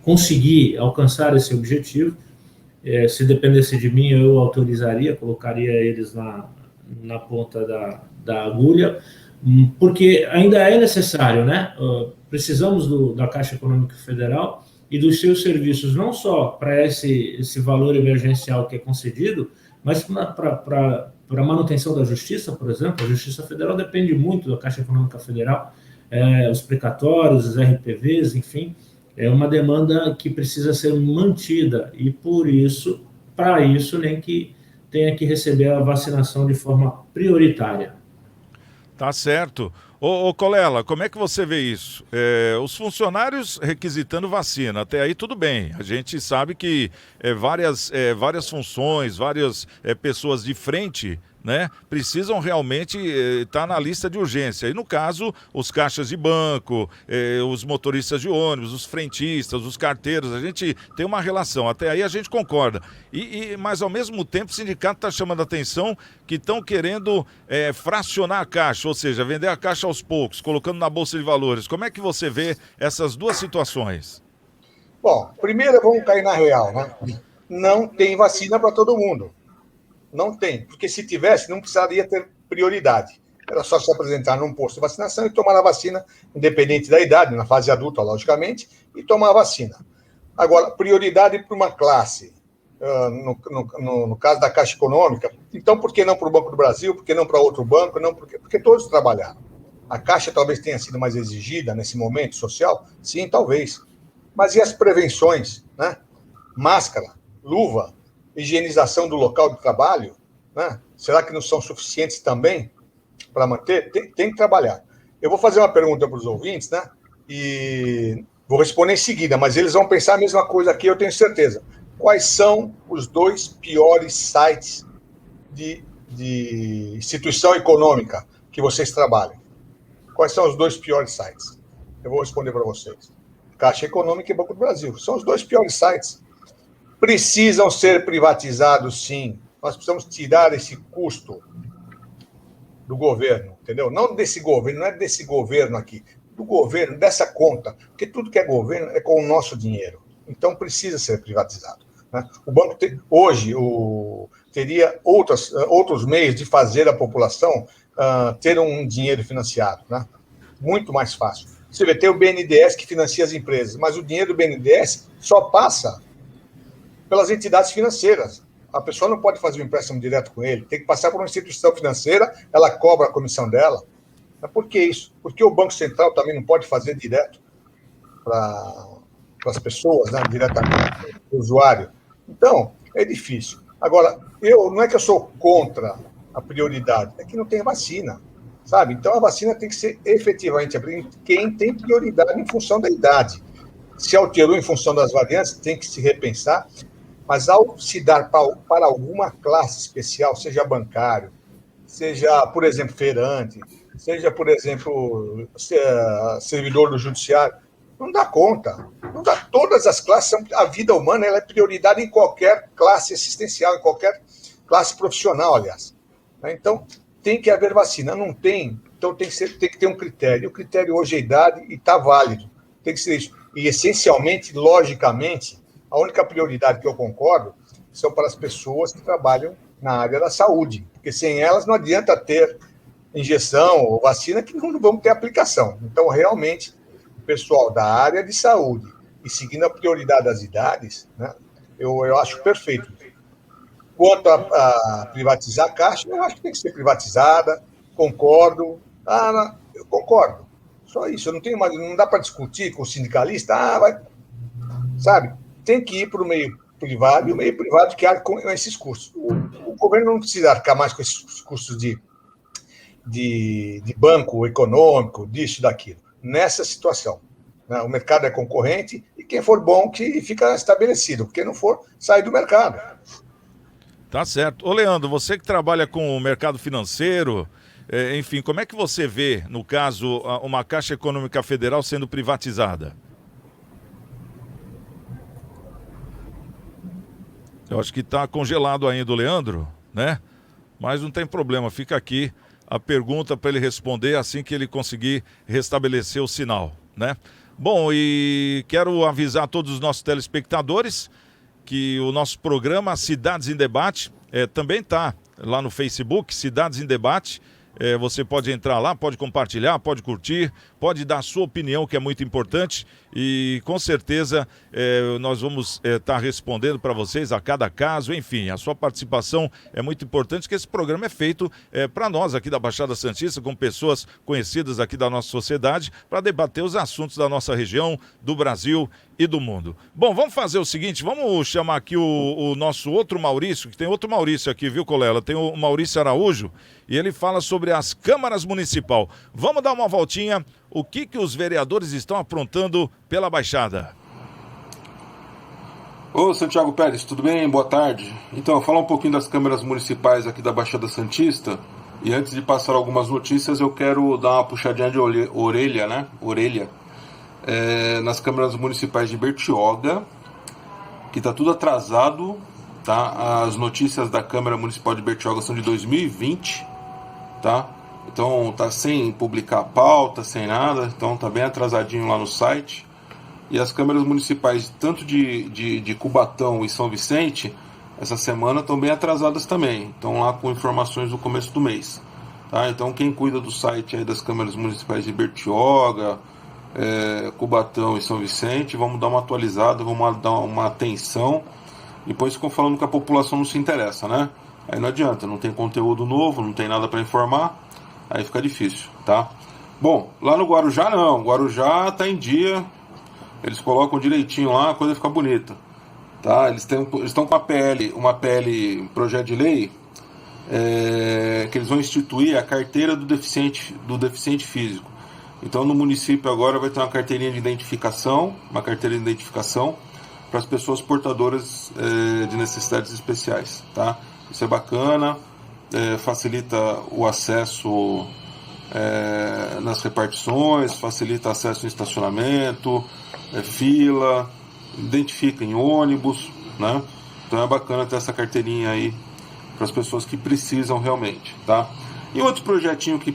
conseguir alcançar esse objetivo. Se dependesse de mim, eu autorizaria, colocaria eles na ponta da agulha, porque ainda é necessário, né? Precisamos da Caixa Econômica Federal e dos seus serviços, não só para esse valor emergencial que é concedido, mas para a manutenção da Justiça, por exemplo. A Justiça Federal depende muito da Caixa Econômica Federal, os precatórios, os RPVs, enfim, é uma demanda que precisa ser mantida e, para isso, nem que tenha que receber a vacinação de forma prioritária. Tá certo. Ô Colela, como é que você vê isso? Os funcionários requisitando vacina, até aí tudo bem. A gente sabe que várias funções, várias pessoas de frente, né, precisam realmente estar na lista de urgência. E no caso, os caixas de banco, os motoristas de ônibus, os frentistas, os carteiros, a gente tem uma relação. Até aí a gente concorda. Mas ao mesmo tempo o sindicato está chamando a atenção que estão querendo fracionar a caixa, ou seja, vender a caixa aos poucos, colocando na Bolsa de Valores. Como é que você vê essas duas situações? Bom, primeiro vamos cair na real, né? Não tem vacina para todo mundo. Não tem, porque se tivesse, não precisaria ter prioridade. Era só se apresentar num posto de vacinação e tomar a vacina, independente da idade, na fase adulta, logicamente, e tomar a vacina. Agora, prioridade para uma classe, no caso da Caixa Econômica, então por que não para o Banco do Brasil, por que não para outro banco? Não, porque todos trabalharam. A Caixa talvez tenha sido mais exigida nesse momento social? Sim, talvez. Mas e as prevenções, né? Máscara, luva, higienização do local de trabalho, né? Será que não são suficientes também para manter? Tem que trabalhar. Eu vou fazer uma pergunta para os ouvintes, né? E vou responder em seguida, mas eles vão pensar a mesma coisa aqui, eu tenho certeza. Quais são os 2 piores sites de instituição econômica que vocês trabalham? Quais são os 2 piores sites? Eu vou responder para vocês. Caixa Econômica e Banco do Brasil. São os 2 piores sites. Precisam ser privatizados, sim. Nós precisamos tirar esse custo do governo, entendeu? Não desse governo, não é desse governo aqui, do governo, dessa conta, porque tudo que é governo é com o nosso dinheiro. Então, precisa ser privatizado, né? O banco hoje teria outros meios de fazer a população ter um dinheiro financiado, né? Muito mais fácil. Você vê, tem o BNDES que financia as empresas, mas o dinheiro do BNDES só passa pelas entidades financeiras. A pessoa não pode fazer um empréstimo direto com ele, tem que passar por uma instituição financeira, ela cobra a comissão dela. Mas por que isso? Porque o Banco Central também não pode fazer direto para as pessoas, né, diretamente para o usuário. Então, é difícil. Agora, não é que eu sou contra a prioridade, é que não tem vacina, sabe? Então, a vacina tem que ser efetivamente quem tem prioridade em função da idade. Se alterou em função das variantes, tem que se repensar, mas ao se dar para alguma classe especial, seja bancário, seja, por exemplo, feirante, seja, por exemplo, servidor do judiciário, não dá conta. Não dá. Todas as classes, a vida humana ela é prioridade em qualquer classe assistencial, em qualquer classe profissional, aliás. Então, tem que haver vacina. Não tem, então tem que ter um critério. O critério hoje é a idade e está válido. Tem que ser isso. E, essencialmente, logicamente, a única prioridade que eu concordo são para as pessoas que trabalham na área da saúde. Porque sem elas não adianta ter injeção ou vacina que não vamos ter aplicação. Então, realmente, o pessoal da área de saúde e seguindo a prioridade das idades, né, eu acho perfeito. Quanto a privatizar a Caixa, eu acho que tem que ser privatizada, concordo. Eu concordo. Só isso, não dá para discutir com o sindicalista, sabe? Tem que ir para o meio privado, e o meio privado que arca com esses custos. O governo não precisa arcar mais com esses custos de banco econômico, disso, daquilo. Nessa situação, né? O mercado é concorrente e quem for bom que fica estabelecido, quem não for, sai do mercado. Tá certo. Ô, Leandro, você que trabalha com o mercado financeiro, enfim, como é que você vê, no caso, uma Caixa Econômica Federal sendo privatizada? Eu acho que está congelado ainda o Leandro, né? Mas não tem problema, fica aqui a pergunta para ele responder assim que ele conseguir restabelecer o sinal, né? Bom, e quero avisar a todos os nossos telespectadores que o nosso programa Cidades em Debate também está lá no Facebook, Cidades em Debate. Você pode entrar lá, pode compartilhar, pode curtir, pode dar a sua opinião, que é muito importante, e com certeza nós vamos estar respondendo para vocês a cada caso. Enfim, a sua participação é muito importante, que esse programa é feito para nós aqui da Baixada Santista, com pessoas conhecidas aqui da nossa sociedade, para debater os assuntos da nossa região, do Brasil e do mundo. Bom, vamos fazer o seguinte, vamos chamar aqui o nosso outro Maurício, que tem outro Maurício aqui, viu, Colela? Tem o Maurício Araújo, e ele fala sobre as câmaras municipal. Vamos dar uma voltinha, o que os vereadores estão aprontando pela Baixada? Ô, Santiago Pérez, tudo bem? Boa tarde. Então, falar um pouquinho das câmaras municipais aqui da Baixada Santista, e antes de passar algumas notícias, eu quero dar uma puxadinha de orelha, né? Nas câmaras municipais de Bertioga, que está tudo atrasado, tá? As notícias da Câmara Municipal de Bertioga são de 2020, tá? Então tá sem publicar a pauta, sem nada, então tá bem atrasadinho lá no site. E as câmaras municipais, tanto de Cubatão e São Vicente, essa semana estão bem atrasadas também, estão lá com informações do começo do mês, tá? Então quem cuida do site aí das câmaras municipais de Bertioga, Cubatão e São Vicente, vamos dar uma atualizada, vamos dar uma atenção. Depois ficam falando que a população não se interessa, né? Aí não adianta, não tem conteúdo novo, não tem nada para informar, aí fica difícil, tá? Bom, lá no Guarujá não, Guarujá tá em dia, eles colocam direitinho lá, a coisa fica bonita, tá? Eles estão com uma PL, projeto de lei, que eles vão instituir a carteira do deficiente físico. Então no município agora vai ter uma carteira de identificação para as pessoas portadoras de necessidades especiais, tá? Isso é bacana, facilita o acesso nas repartições, facilita acesso em estacionamento, fila, identifica em ônibus, né? Então é bacana ter essa carteirinha aí para as pessoas que precisam realmente, tá? E outro projetinho que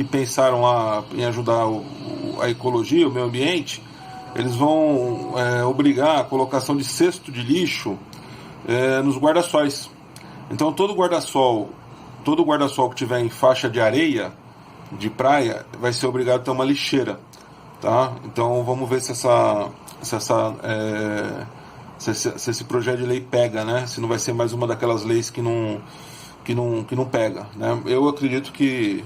pensaram lá em ajudar a ecologia, o meio ambiente, eles vão obrigar a colocação de cesto de lixo nos guarda-sóis. Então todo guarda-sol que tiver em faixa de areia, de praia, vai ser obrigado a ter uma lixeira. tá? Então vamos ver se esse projeto de lei pega, né? Se não vai ser mais uma daquelas leis que não pega, né? Eu acredito que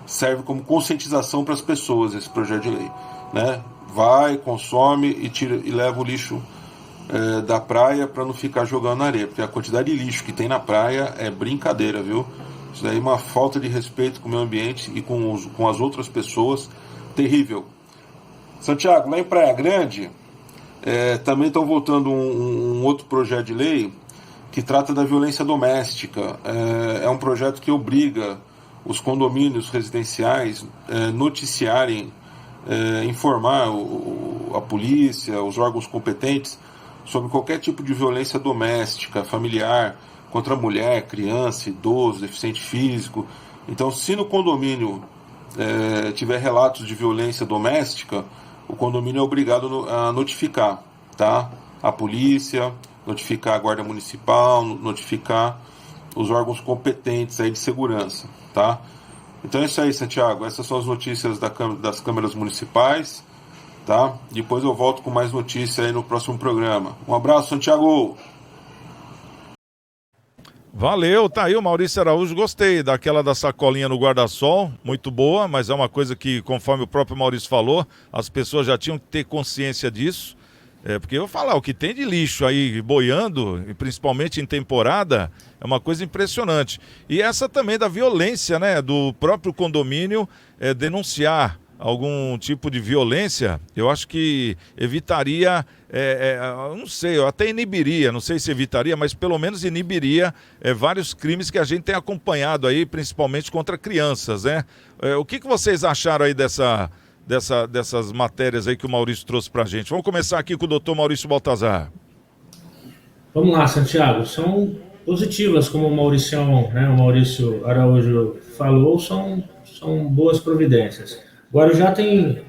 serve como conscientização para as pessoas esse projeto de lei, né? Vai, consome e leva o lixo da praia para não ficar jogando na areia, porque a quantidade de lixo que tem na praia é brincadeira, viu? Isso daí é uma falta de respeito com o meio ambiente e com as outras pessoas terrível. Santiago, lá em Praia Grande também estão votando um outro projeto de lei que trata da violência doméstica. É um projeto que obriga os condomínios residenciais noticiarem, informar a polícia, os órgãos competentes sobre qualquer tipo de violência doméstica, familiar, contra mulher, criança, idoso, deficiente físico. Então, se no condomínio tiver relatos de violência doméstica, o condomínio é obrigado a notificar, tá? A polícia, notificar a guarda municipal, notificar os órgãos competentes aí de segurança, tá? Então é isso aí, Santiago. Essas são as notícias das câmaras municipais, tá? Depois eu volto com mais notícias aí no próximo programa. Um abraço, Santiago! Valeu, tá aí o Maurício Araújo, gostei daquela da sacolinha no guarda-sol, muito boa, mas é uma coisa que, conforme o próprio Maurício falou, as pessoas já tinham que ter consciência disso, porque eu vou falar, o que tem de lixo aí boiando, e principalmente em temporada, é uma coisa impressionante. E essa também da violência, né, do próprio condomínio denunciar algum tipo de violência, eu acho que evitaria, não sei, eu até inibiria, não sei se evitaria, mas pelo menos inibiria vários crimes que a gente tem acompanhado aí, principalmente contra crianças, né? O que vocês acharam aí dessas matérias aí que o Maurício trouxe pra gente? Vamos começar aqui com o doutor Maurício Baltazar. Vamos lá, Santiago, são positivas, como o Maurício Araújo falou, são boas providências. Guarujá tem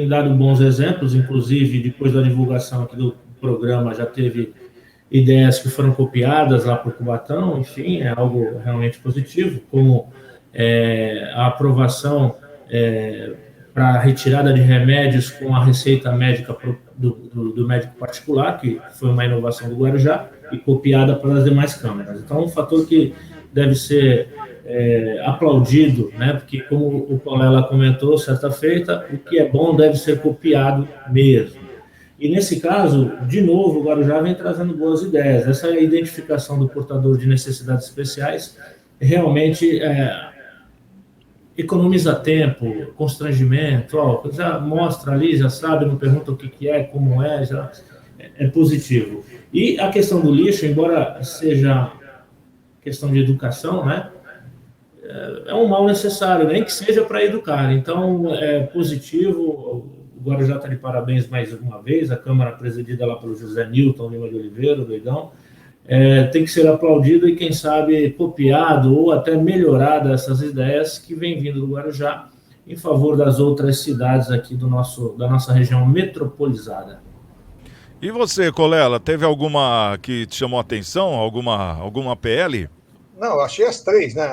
dado bons exemplos, inclusive depois da divulgação aqui do programa já teve ideias que foram copiadas lá para o Cubatão, enfim, é algo realmente positivo, como a aprovação para a retirada de remédios com a receita médica do médico particular, que foi uma inovação do Guarujá, e copiada para as demais câmaras. Então, um fator que deve ser aplaudido, né? Porque, como o Colela comentou certa feita, o que é bom deve ser copiado mesmo. E, nesse caso, de novo, o Guarujá vem trazendo boas ideias. Essa identificação do portador de necessidades especiais realmente economiza tempo, constrangimento, já mostra ali, já sabe, não pergunta o que é, como é, já é positivo. E a questão do lixo, embora seja questão de educação, né? É um mal necessário, nem que seja para educar. Então, é positivo. O Guarujá está de parabéns mais uma vez, a Câmara presidida lá pelo José Nilton Lima de Oliveira, o Doidão, tem que ser aplaudido e, quem sabe, copiado ou até melhorado essas ideias que vem vindo do Guarujá em favor das outras cidades aqui da nossa região metropolizada. E você, Colela, teve alguma que te chamou a atenção? Alguma PL? Não, eu achei as três, né?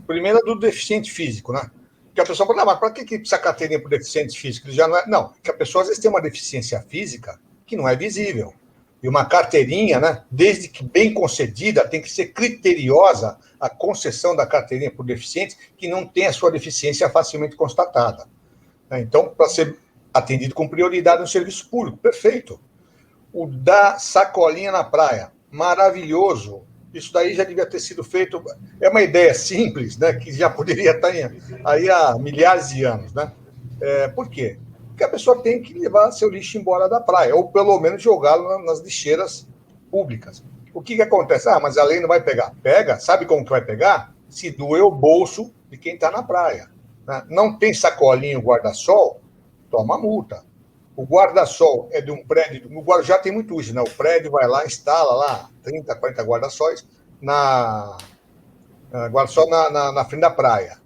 Primeira do deficiente físico, né? Porque a pessoa fala, mas para que precisa carteirinha para o deficiente físico? Ele já não é. Não, porque a pessoa às vezes tem uma deficiência física que não é visível. E uma carteirinha, né? Desde que bem concedida, tem que ser criteriosa a concessão da carteirinha para o deficiente que não tem a sua deficiência facilmente constatada. Então, para ser atendido com prioridade no serviço público, perfeito. O da sacolinha na praia, maravilhoso. Isso daí já devia ter sido feito. É uma ideia simples, né, que já poderia estar aí há milhares de anos, né? Por quê? Porque a pessoa tem que levar seu lixo embora da praia, ou pelo menos jogá-lo nas lixeiras públicas. O que acontece? Mas a lei não vai pegar. Pega, sabe como que vai pegar? Se doer o bolso de quem está na praia. Né? Não tem sacolinho guarda-sol, toma multa. O guarda-sol é de um prédio, no Guarujá tem muito isso, né? O prédio vai lá, instala lá 30, 40 guarda-sóis na frente da praia.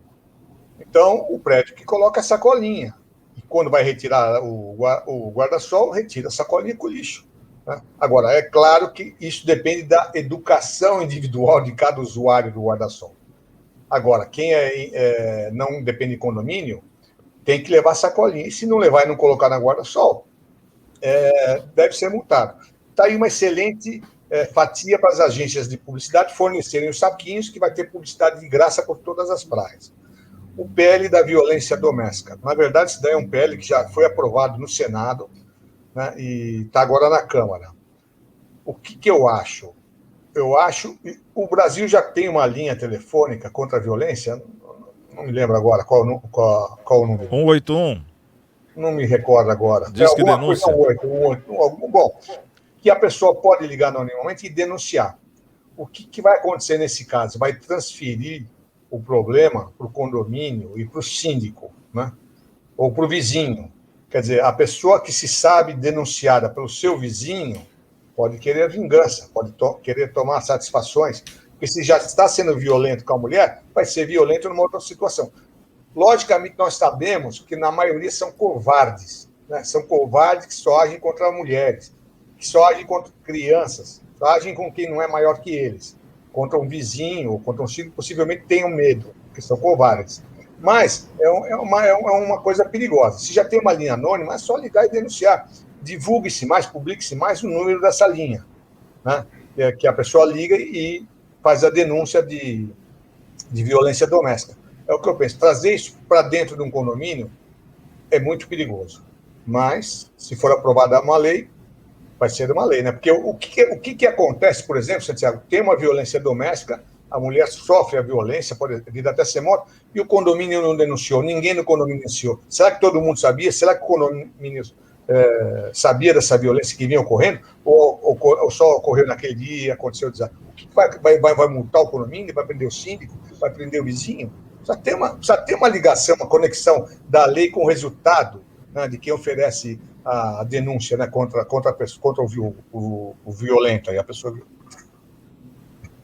Então, o prédio que coloca a sacolinha. E quando vai retirar o guarda-sol, retira a sacolinha com o lixo. Né? Agora, é claro que isso depende da educação individual de cada usuário do guarda-sol. Agora, quem não depende de condomínio, tem que levar sacolinha. E se não levar e não colocar na guarda-sol, deve ser multado. Está aí uma excelente fatia para as agências de publicidade fornecerem os saquinhos, que vai ter publicidade de graça por todas as praias. O PL da violência doméstica. Na verdade, isso daí é um PL que já foi aprovado no Senado, né, e está agora na Câmara. O que eu acho? Eu acho que o Brasil já tem uma linha telefônica contra a violência, não me lembro agora qual o número. 181. Não me recordo agora. Diz que denúncia. Bom, que a pessoa pode ligar anonimamente e denunciar. O que vai acontecer nesse caso? Vai transferir o problema para o condomínio e para o síndico, né? Ou para o vizinho. Quer dizer, a pessoa que se sabe denunciada pelo seu vizinho pode querer vingança, pode querer tomar satisfações, porque se já está sendo violento com a mulher, vai ser violento numa outra situação. Logicamente, nós sabemos que, na maioria, são covardes, né? São covardes que só agem contra mulheres, que só agem contra crianças, só agem com quem não é maior que eles, contra um vizinho, ou contra um filho, possivelmente tenham medo, porque são covardes. Mas é uma coisa perigosa. Se já tem uma linha anônima, é só ligar e denunciar. Divulgue-se mais, publique-se mais o número dessa linha, né? Que a pessoa liga e faz a denúncia de violência doméstica. É o que eu penso. Trazer isso para dentro de um condomínio é muito perigoso. Mas, se for aprovada uma lei, vai ser uma lei, né? Porque o que acontece, por exemplo, Santiago, tem uma violência doméstica, a mulher sofre a violência, pode vir até ser morta, e o condomínio não denunciou, ninguém no condomínio denunciou. Será que todo mundo sabia? Será que o condomínio sabia dessa violência que vinha ocorrendo? Ou só ocorreu naquele dia, aconteceu o desastre? O que vai multar o condomínio? Vai prender o síndico? Vai prender o vizinho? Precisa ter uma ligação, uma conexão da lei com o resultado, né, de quem oferece a denúncia, né, contra o violento, aí, a pessoa.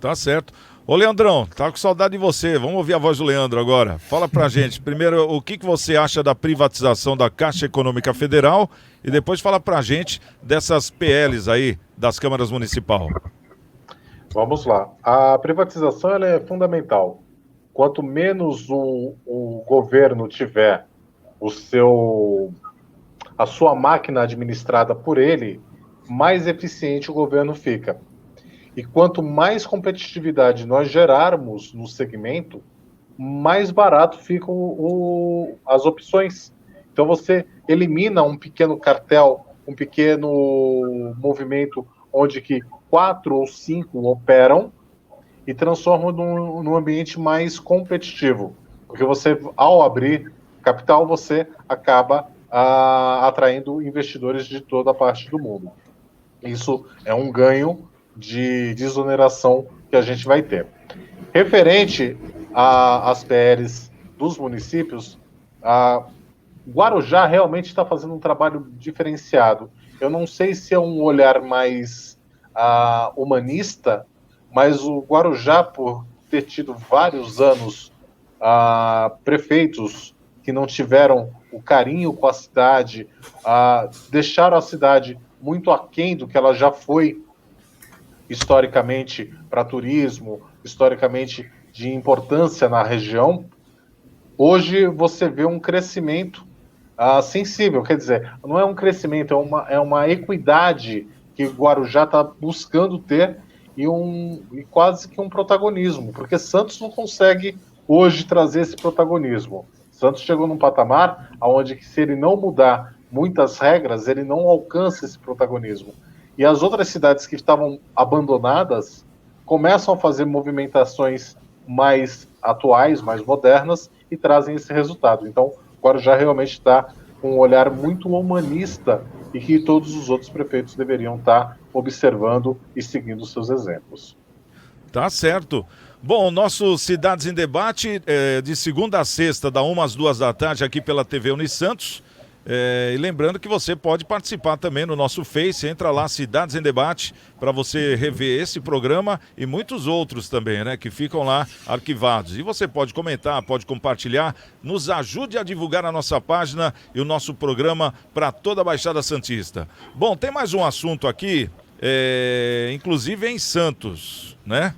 Tá certo. Ô, Leandrão, tá com saudade de você. Vamos ouvir a voz do Leandro agora. Fala pra gente, primeiro, o que você acha da privatização da Caixa Econômica Federal e depois fala pra gente dessas PLs aí das câmaras municipais. Vamos lá. A privatização ela é fundamental. Quanto menos o governo tiver a sua máquina administrada por ele, mais eficiente o governo fica. E quanto mais competitividade nós gerarmos no segmento, mais barato ficam as opções. Então você elimina um pequeno cartel, um pequeno movimento onde que 4 ou 5 operam e transforma num ambiente mais competitivo. Porque você, ao abrir capital, você acaba atraindo investidores de toda a parte do mundo. Isso é um ganho de desoneração que a gente vai ter. Referente às PLs dos municípios, Guarujá realmente está fazendo um trabalho diferenciado. Eu não sei se é um olhar mais humanista, mas o Guarujá, por ter tido vários anos prefeitos que não tiveram o carinho com a cidade, deixaram a cidade muito aquém do que ela já foi historicamente para turismo, historicamente de importância na região, hoje você vê um crescimento sensível, quer dizer, não é um crescimento, é uma equidade que Guarujá está buscando ter e quase que um protagonismo, porque Santos não consegue hoje trazer esse protagonismo. Santos chegou num patamar onde, se ele não mudar muitas regras, ele não alcança esse protagonismo. E as outras cidades que estavam abandonadas começam a fazer movimentações mais atuais, mais modernas, e trazem esse resultado. Então, Guarujá realmente está com um olhar muito humanista e que todos os outros prefeitos deveriam estar observando e seguindo seus exemplos. Tá certo. Bom, nosso Cidades em Debate é de segunda a sexta, da 1 às 2 da tarde, aqui pela TV Unisantos. E lembrando que você pode participar também no nosso Face, entra lá, Cidades em Debate, para você rever esse programa e muitos outros também, né, que ficam lá arquivados. E você pode comentar, pode compartilhar, nos ajude a divulgar a nossa página e o nosso programa para toda a Baixada Santista. Bom, tem mais um assunto aqui, inclusive em Santos, né?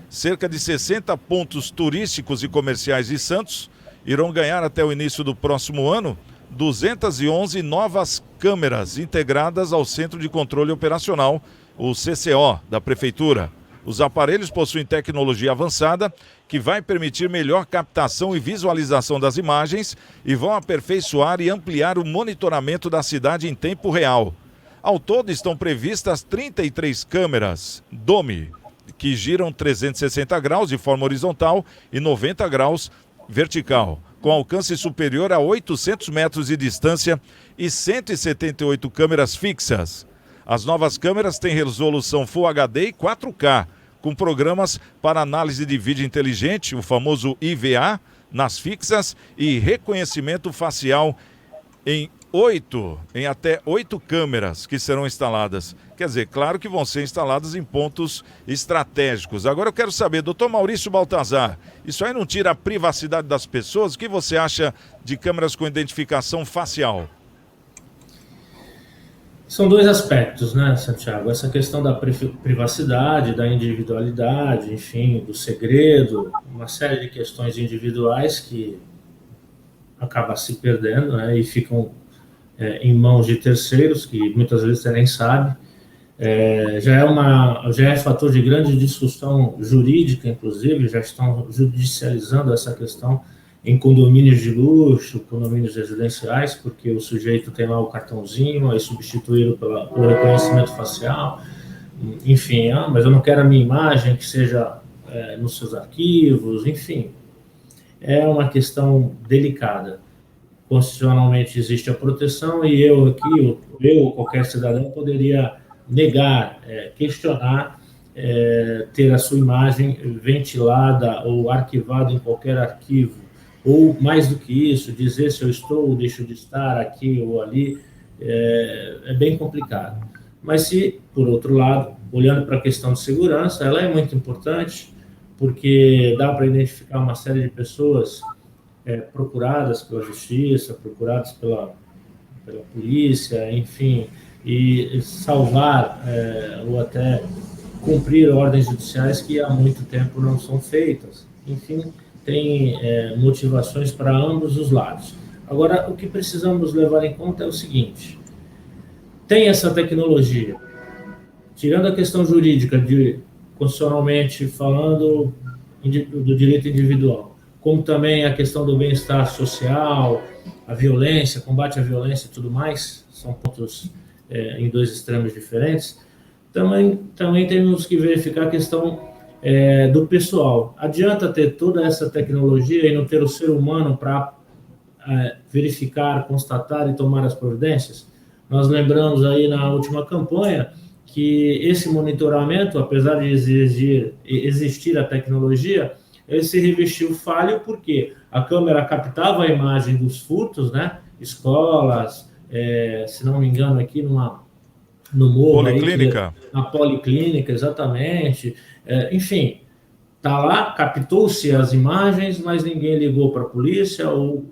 Cerca de 60 pontos turísticos e comerciais de Santos irão ganhar até o início do próximo ano 211 novas câmeras integradas ao Centro de Controle Operacional, o CCO, da Prefeitura. Os aparelhos possuem tecnologia avançada que vai permitir melhor captação e visualização das imagens e vão aperfeiçoar e ampliar o monitoramento da cidade em tempo real. Ao todo estão previstas 33 câmeras DOMI, que giram 360 graus de forma horizontal e 90 graus vertical, com alcance superior a 800 metros de distância e 178 câmeras fixas. As novas câmeras têm resolução Full HD e 4K, com programas para análise de vídeo inteligente, o famoso IVA, nas fixas e reconhecimento facial em até 8 câmeras que serão instaladas. Quer dizer, claro que vão ser instaladas em pontos estratégicos. Agora eu quero saber, doutor Maurício Baltazar, isso aí não tira a privacidade das pessoas? O que você acha de câmeras com identificação facial? São dois aspectos, né, Santiago? Essa questão da privacidade, da individualidade, enfim, do segredo, uma série de questões individuais que acabam se perdendo, né, e ficam em mãos de terceiros, que muitas vezes você nem sabe. Já é fator de grande discussão jurídica, inclusive, já estão judicializando essa questão em condomínios de luxo, condomínios residenciais, porque o sujeito tem lá o cartãozinho, aí substituído pelo reconhecimento facial, enfim, mas eu não quero a minha imagem que seja nos seus arquivos, enfim. É uma questão delicada. Constitucionalmente existe a proteção e eu ou qualquer cidadão poderia negar, questionar, ter a sua imagem ventilada ou arquivada em qualquer arquivo, ou mais do que isso, dizer se eu estou ou deixo de estar aqui ou ali, é bem complicado. Mas se, por outro lado, olhando para a questão de segurança, ela é muito importante, porque dá para identificar uma série de pessoas procuradas pela justiça, procuradas pela polícia, enfim, e salvar ou até cumprir ordens judiciais que há muito tempo não são feitas. Enfim, tem motivações para ambos os lados. Agora, o que precisamos levar em conta é o seguinte: tem essa tecnologia, tirando a questão jurídica, constitucionalmente falando, do direito individual, como também a questão do bem-estar social, a violência, combate à violência e tudo mais, são pontos em dois extremos diferentes. Também temos que verificar a questão do pessoal. Adianta ter toda essa tecnologia e não ter o ser humano para verificar, constatar e tomar as providências? Nós lembramos aí na última campanha que esse monitoramento, apesar de existir a tecnologia, ele se revestiu falho porque a câmera captava a imagem dos furtos, né? Escolas, se não me engano aqui no morro. Policlínica. Na policlínica, exatamente. Enfim, tá lá, captou-se as imagens, mas ninguém ligou para a polícia ou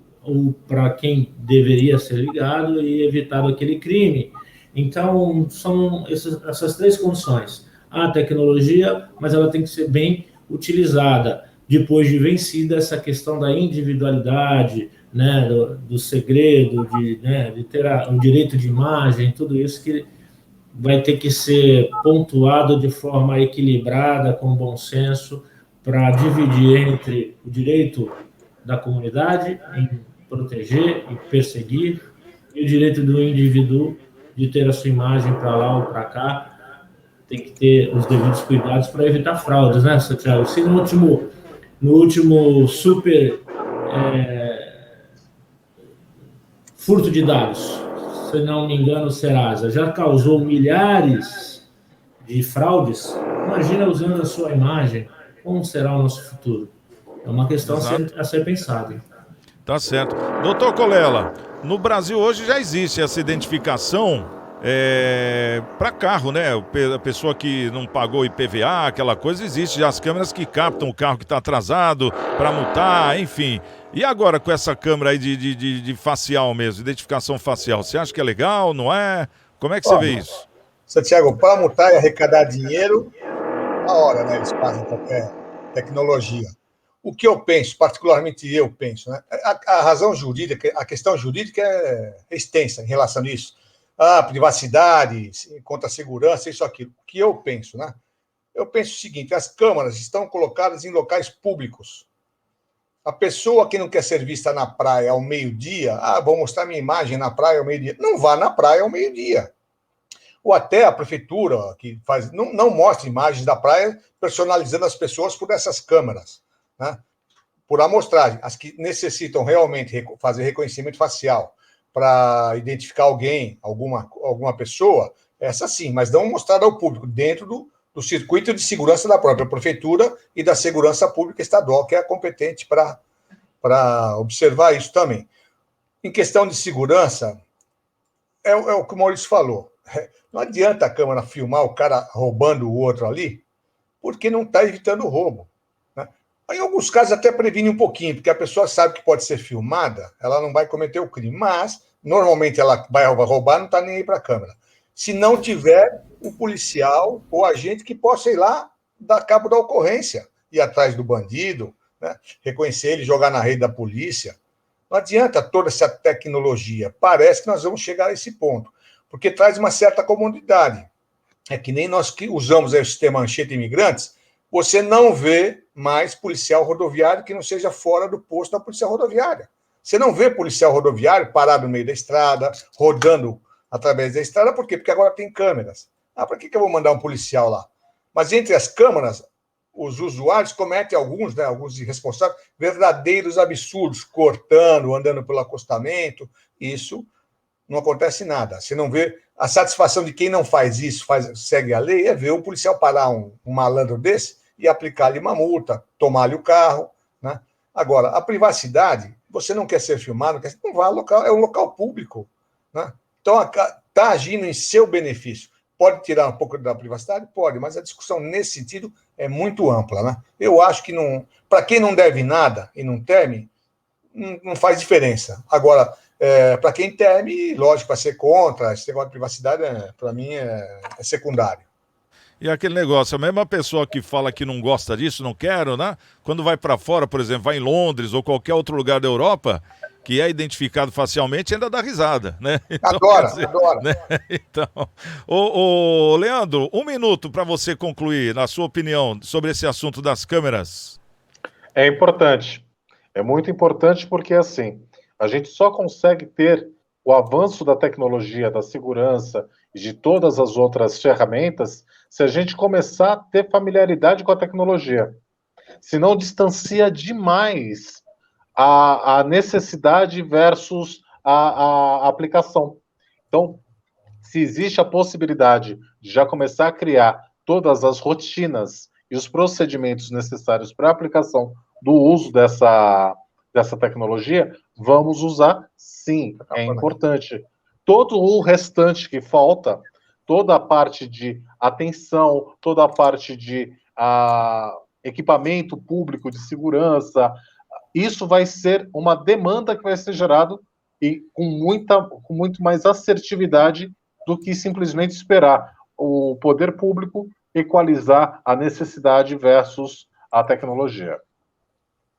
para quem deveria ser ligado e evitado aquele crime. Então, são essas três condições. A tecnologia, mas ela tem que ser bem utilizada, depois de vencida essa questão da individualidade, né, do segredo, de ter o direito de imagem, tudo isso que vai ter que ser pontuado de forma equilibrada, com bom senso, para dividir entre o direito da comunidade em proteger e perseguir e o direito do indivíduo de ter a sua imagem para lá ou para cá. Tem que ter os devidos cuidados para evitar fraudes, né, Santiago? Se no último super furto de dados, se não me engano, o Serasa já causou milhares de fraudes, imagina usando a sua imagem, como será o nosso futuro? É uma questão a ser pensada. Tá certo. Doutor Colella, no Brasil hoje já existe essa identificação para carro, né? A pessoa que não pagou IPVA, aquela coisa, existe já as câmeras que captam o carro que está atrasado para multar, enfim. E agora com essa câmera aí de facial mesmo, identificação facial, você acha que é legal, não é? Como é que você vê isso? Santiago, para multar e arrecadar dinheiro, na hora, né? Eles fazem qualquer tecnologia. o que eu penso, particularmente eu penso, né? A razão jurídica, a questão jurídica é extensa em relação a isso. Privacidade, contra a segurança, isso, aquilo. O que eu penso, né? Eu penso o seguinte: as câmaras estão colocadas em locais públicos. A pessoa que não quer ser vista na praia ao meio-dia, vou mostrar minha imagem na praia ao meio-dia. Não vá na praia ao meio-dia. Ou até a prefeitura, que faz, não mostra imagens da praia personalizando as pessoas por essas câmeras, né? Por amostragem. As que necessitam realmente fazer reconhecimento facial para identificar alguém, alguma pessoa, essa sim, mas não mostrar ao público, dentro do circuito de segurança da própria prefeitura e da segurança pública estadual, que é competente para observar isso também. Em questão de segurança, é o que o Maurício falou. Não adianta a câmera filmar o cara roubando o outro ali, porque não está evitando o roubo, né? Em alguns casos até previne um pouquinho, porque a pessoa sabe que pode ser filmada, ela não vai cometer o crime, mas normalmente ela vai roubar, não está nem aí para a câmera. Se não tiver um policial ou agente que possa ir lá dar cabo da ocorrência, ir atrás do bandido, né? Reconhecer ele, jogar na rede da polícia. Não adianta toda essa tecnologia. Parece que nós vamos chegar a esse ponto, porque traz uma certa comodidade. É que nem nós que usamos o sistema Anchieta Imigrantes, você não vê mais policial rodoviário que não seja fora do posto da polícia rodoviária. Você não vê policial rodoviário parado no meio da estrada, rodando através da estrada. Por quê? Porque agora tem câmeras. Para que eu vou mandar um policial lá? Mas entre as câmeras, os usuários cometem alguns irresponsáveis, verdadeiros absurdos, cortando, andando pelo acostamento. Isso não acontece nada. Você não vê a satisfação de quem não faz isso, segue a lei, é ver o policial parar um malandro desse e aplicar-lhe uma multa, tomar-lhe o carro, né? Agora, a privacidade, você não quer ser filmado, não vá ao local, é um local público, né? Então, está agindo em seu benefício. Pode tirar um pouco da privacidade? Pode, mas a discussão nesse sentido é muito ampla, né? Eu acho que para quem não deve nada e não teme, não faz diferença. Agora, para quem teme, lógico, para ser contra, esse negócio de privacidade, para mim, é secundário. E aquele negócio, a mesma pessoa que fala que não gosta disso, não quero, né? Quando vai para fora, por exemplo, vai em Londres ou qualquer outro lugar da Europa, que é identificado facialmente, ainda dá risada, né? Então, adora. Né? Então, ô, Leandro, 1 minuto para você concluir, na sua opinião, sobre esse assunto das câmeras. É importante. É muito importante porque, assim, a gente só consegue ter o avanço da tecnologia, da segurança e de todas as outras ferramentas se a gente começar a ter familiaridade com a tecnologia. Senão distancia demais a necessidade versus a aplicação. Então, se existe a possibilidade de já começar a criar todas as rotinas e os procedimentos necessários para a aplicação do uso dessa tecnologia, vamos usar, sim, é importante. Todo o restante que falta, toda a parte de atenção, toda a parte de equipamento público de segurança, isso vai ser uma demanda que vai ser gerado e com muito mais assertividade do que simplesmente esperar o poder público equalizar a necessidade versus a tecnologia.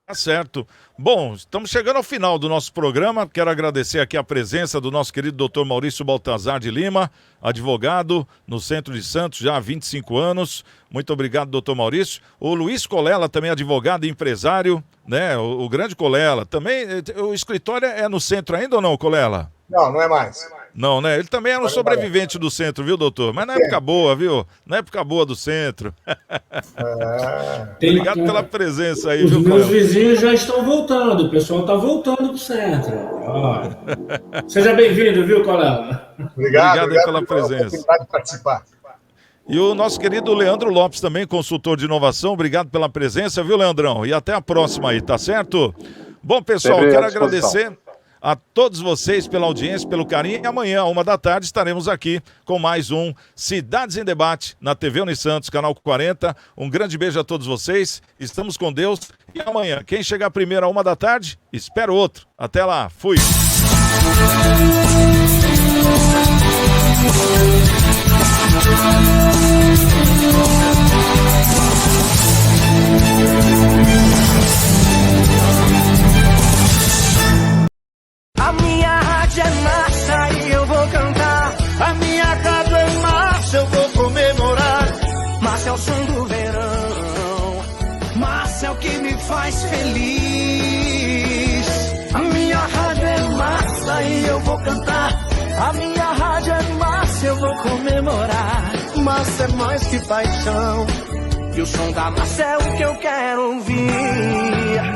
Tá certo. Bom, estamos chegando ao final do nosso programa. Quero agradecer aqui a presença do nosso querido Dr. Maurício Baltazar de Lima, advogado no centro de Santos já há 25 anos. Muito obrigado, doutor Maurício. O Luiz Colela, também advogado e empresário, né? O grande Colela. Também, o escritório é no centro ainda ou não, Colela? Não é mais. Não, né? Ele também era um sobrevivente do centro, viu, doutor? Mas na época boa, viu? Na época boa do centro. Obrigado pela presença aí, viu, Colela? Os meus vizinhos já estão voltando, o pessoal está voltando para o centro. Seja bem-vindo, viu, Colela? Obrigado pela presença. Oportunidade de participar. E o nosso querido Leandro Lopes também, consultor de inovação. Obrigado pela presença, viu, Leandrão? E até a próxima aí, tá certo? Bom, pessoal, quero agradecer a todos vocês pela audiência, pelo carinho. E amanhã, 13h, estaremos aqui com mais um Cidades em Debate na TV Unisantos, canal 40. Um grande beijo a todos vocês. Estamos com Deus. E amanhã, quem chegar primeiro à 13h, espera outro. Até lá. Fui. mais feliz. A minha rádio é massa e eu vou cantar. A minha rádio é massa, eu vou comemorar. Massa é mais que paixão, e o som da massa é o que eu quero ouvir.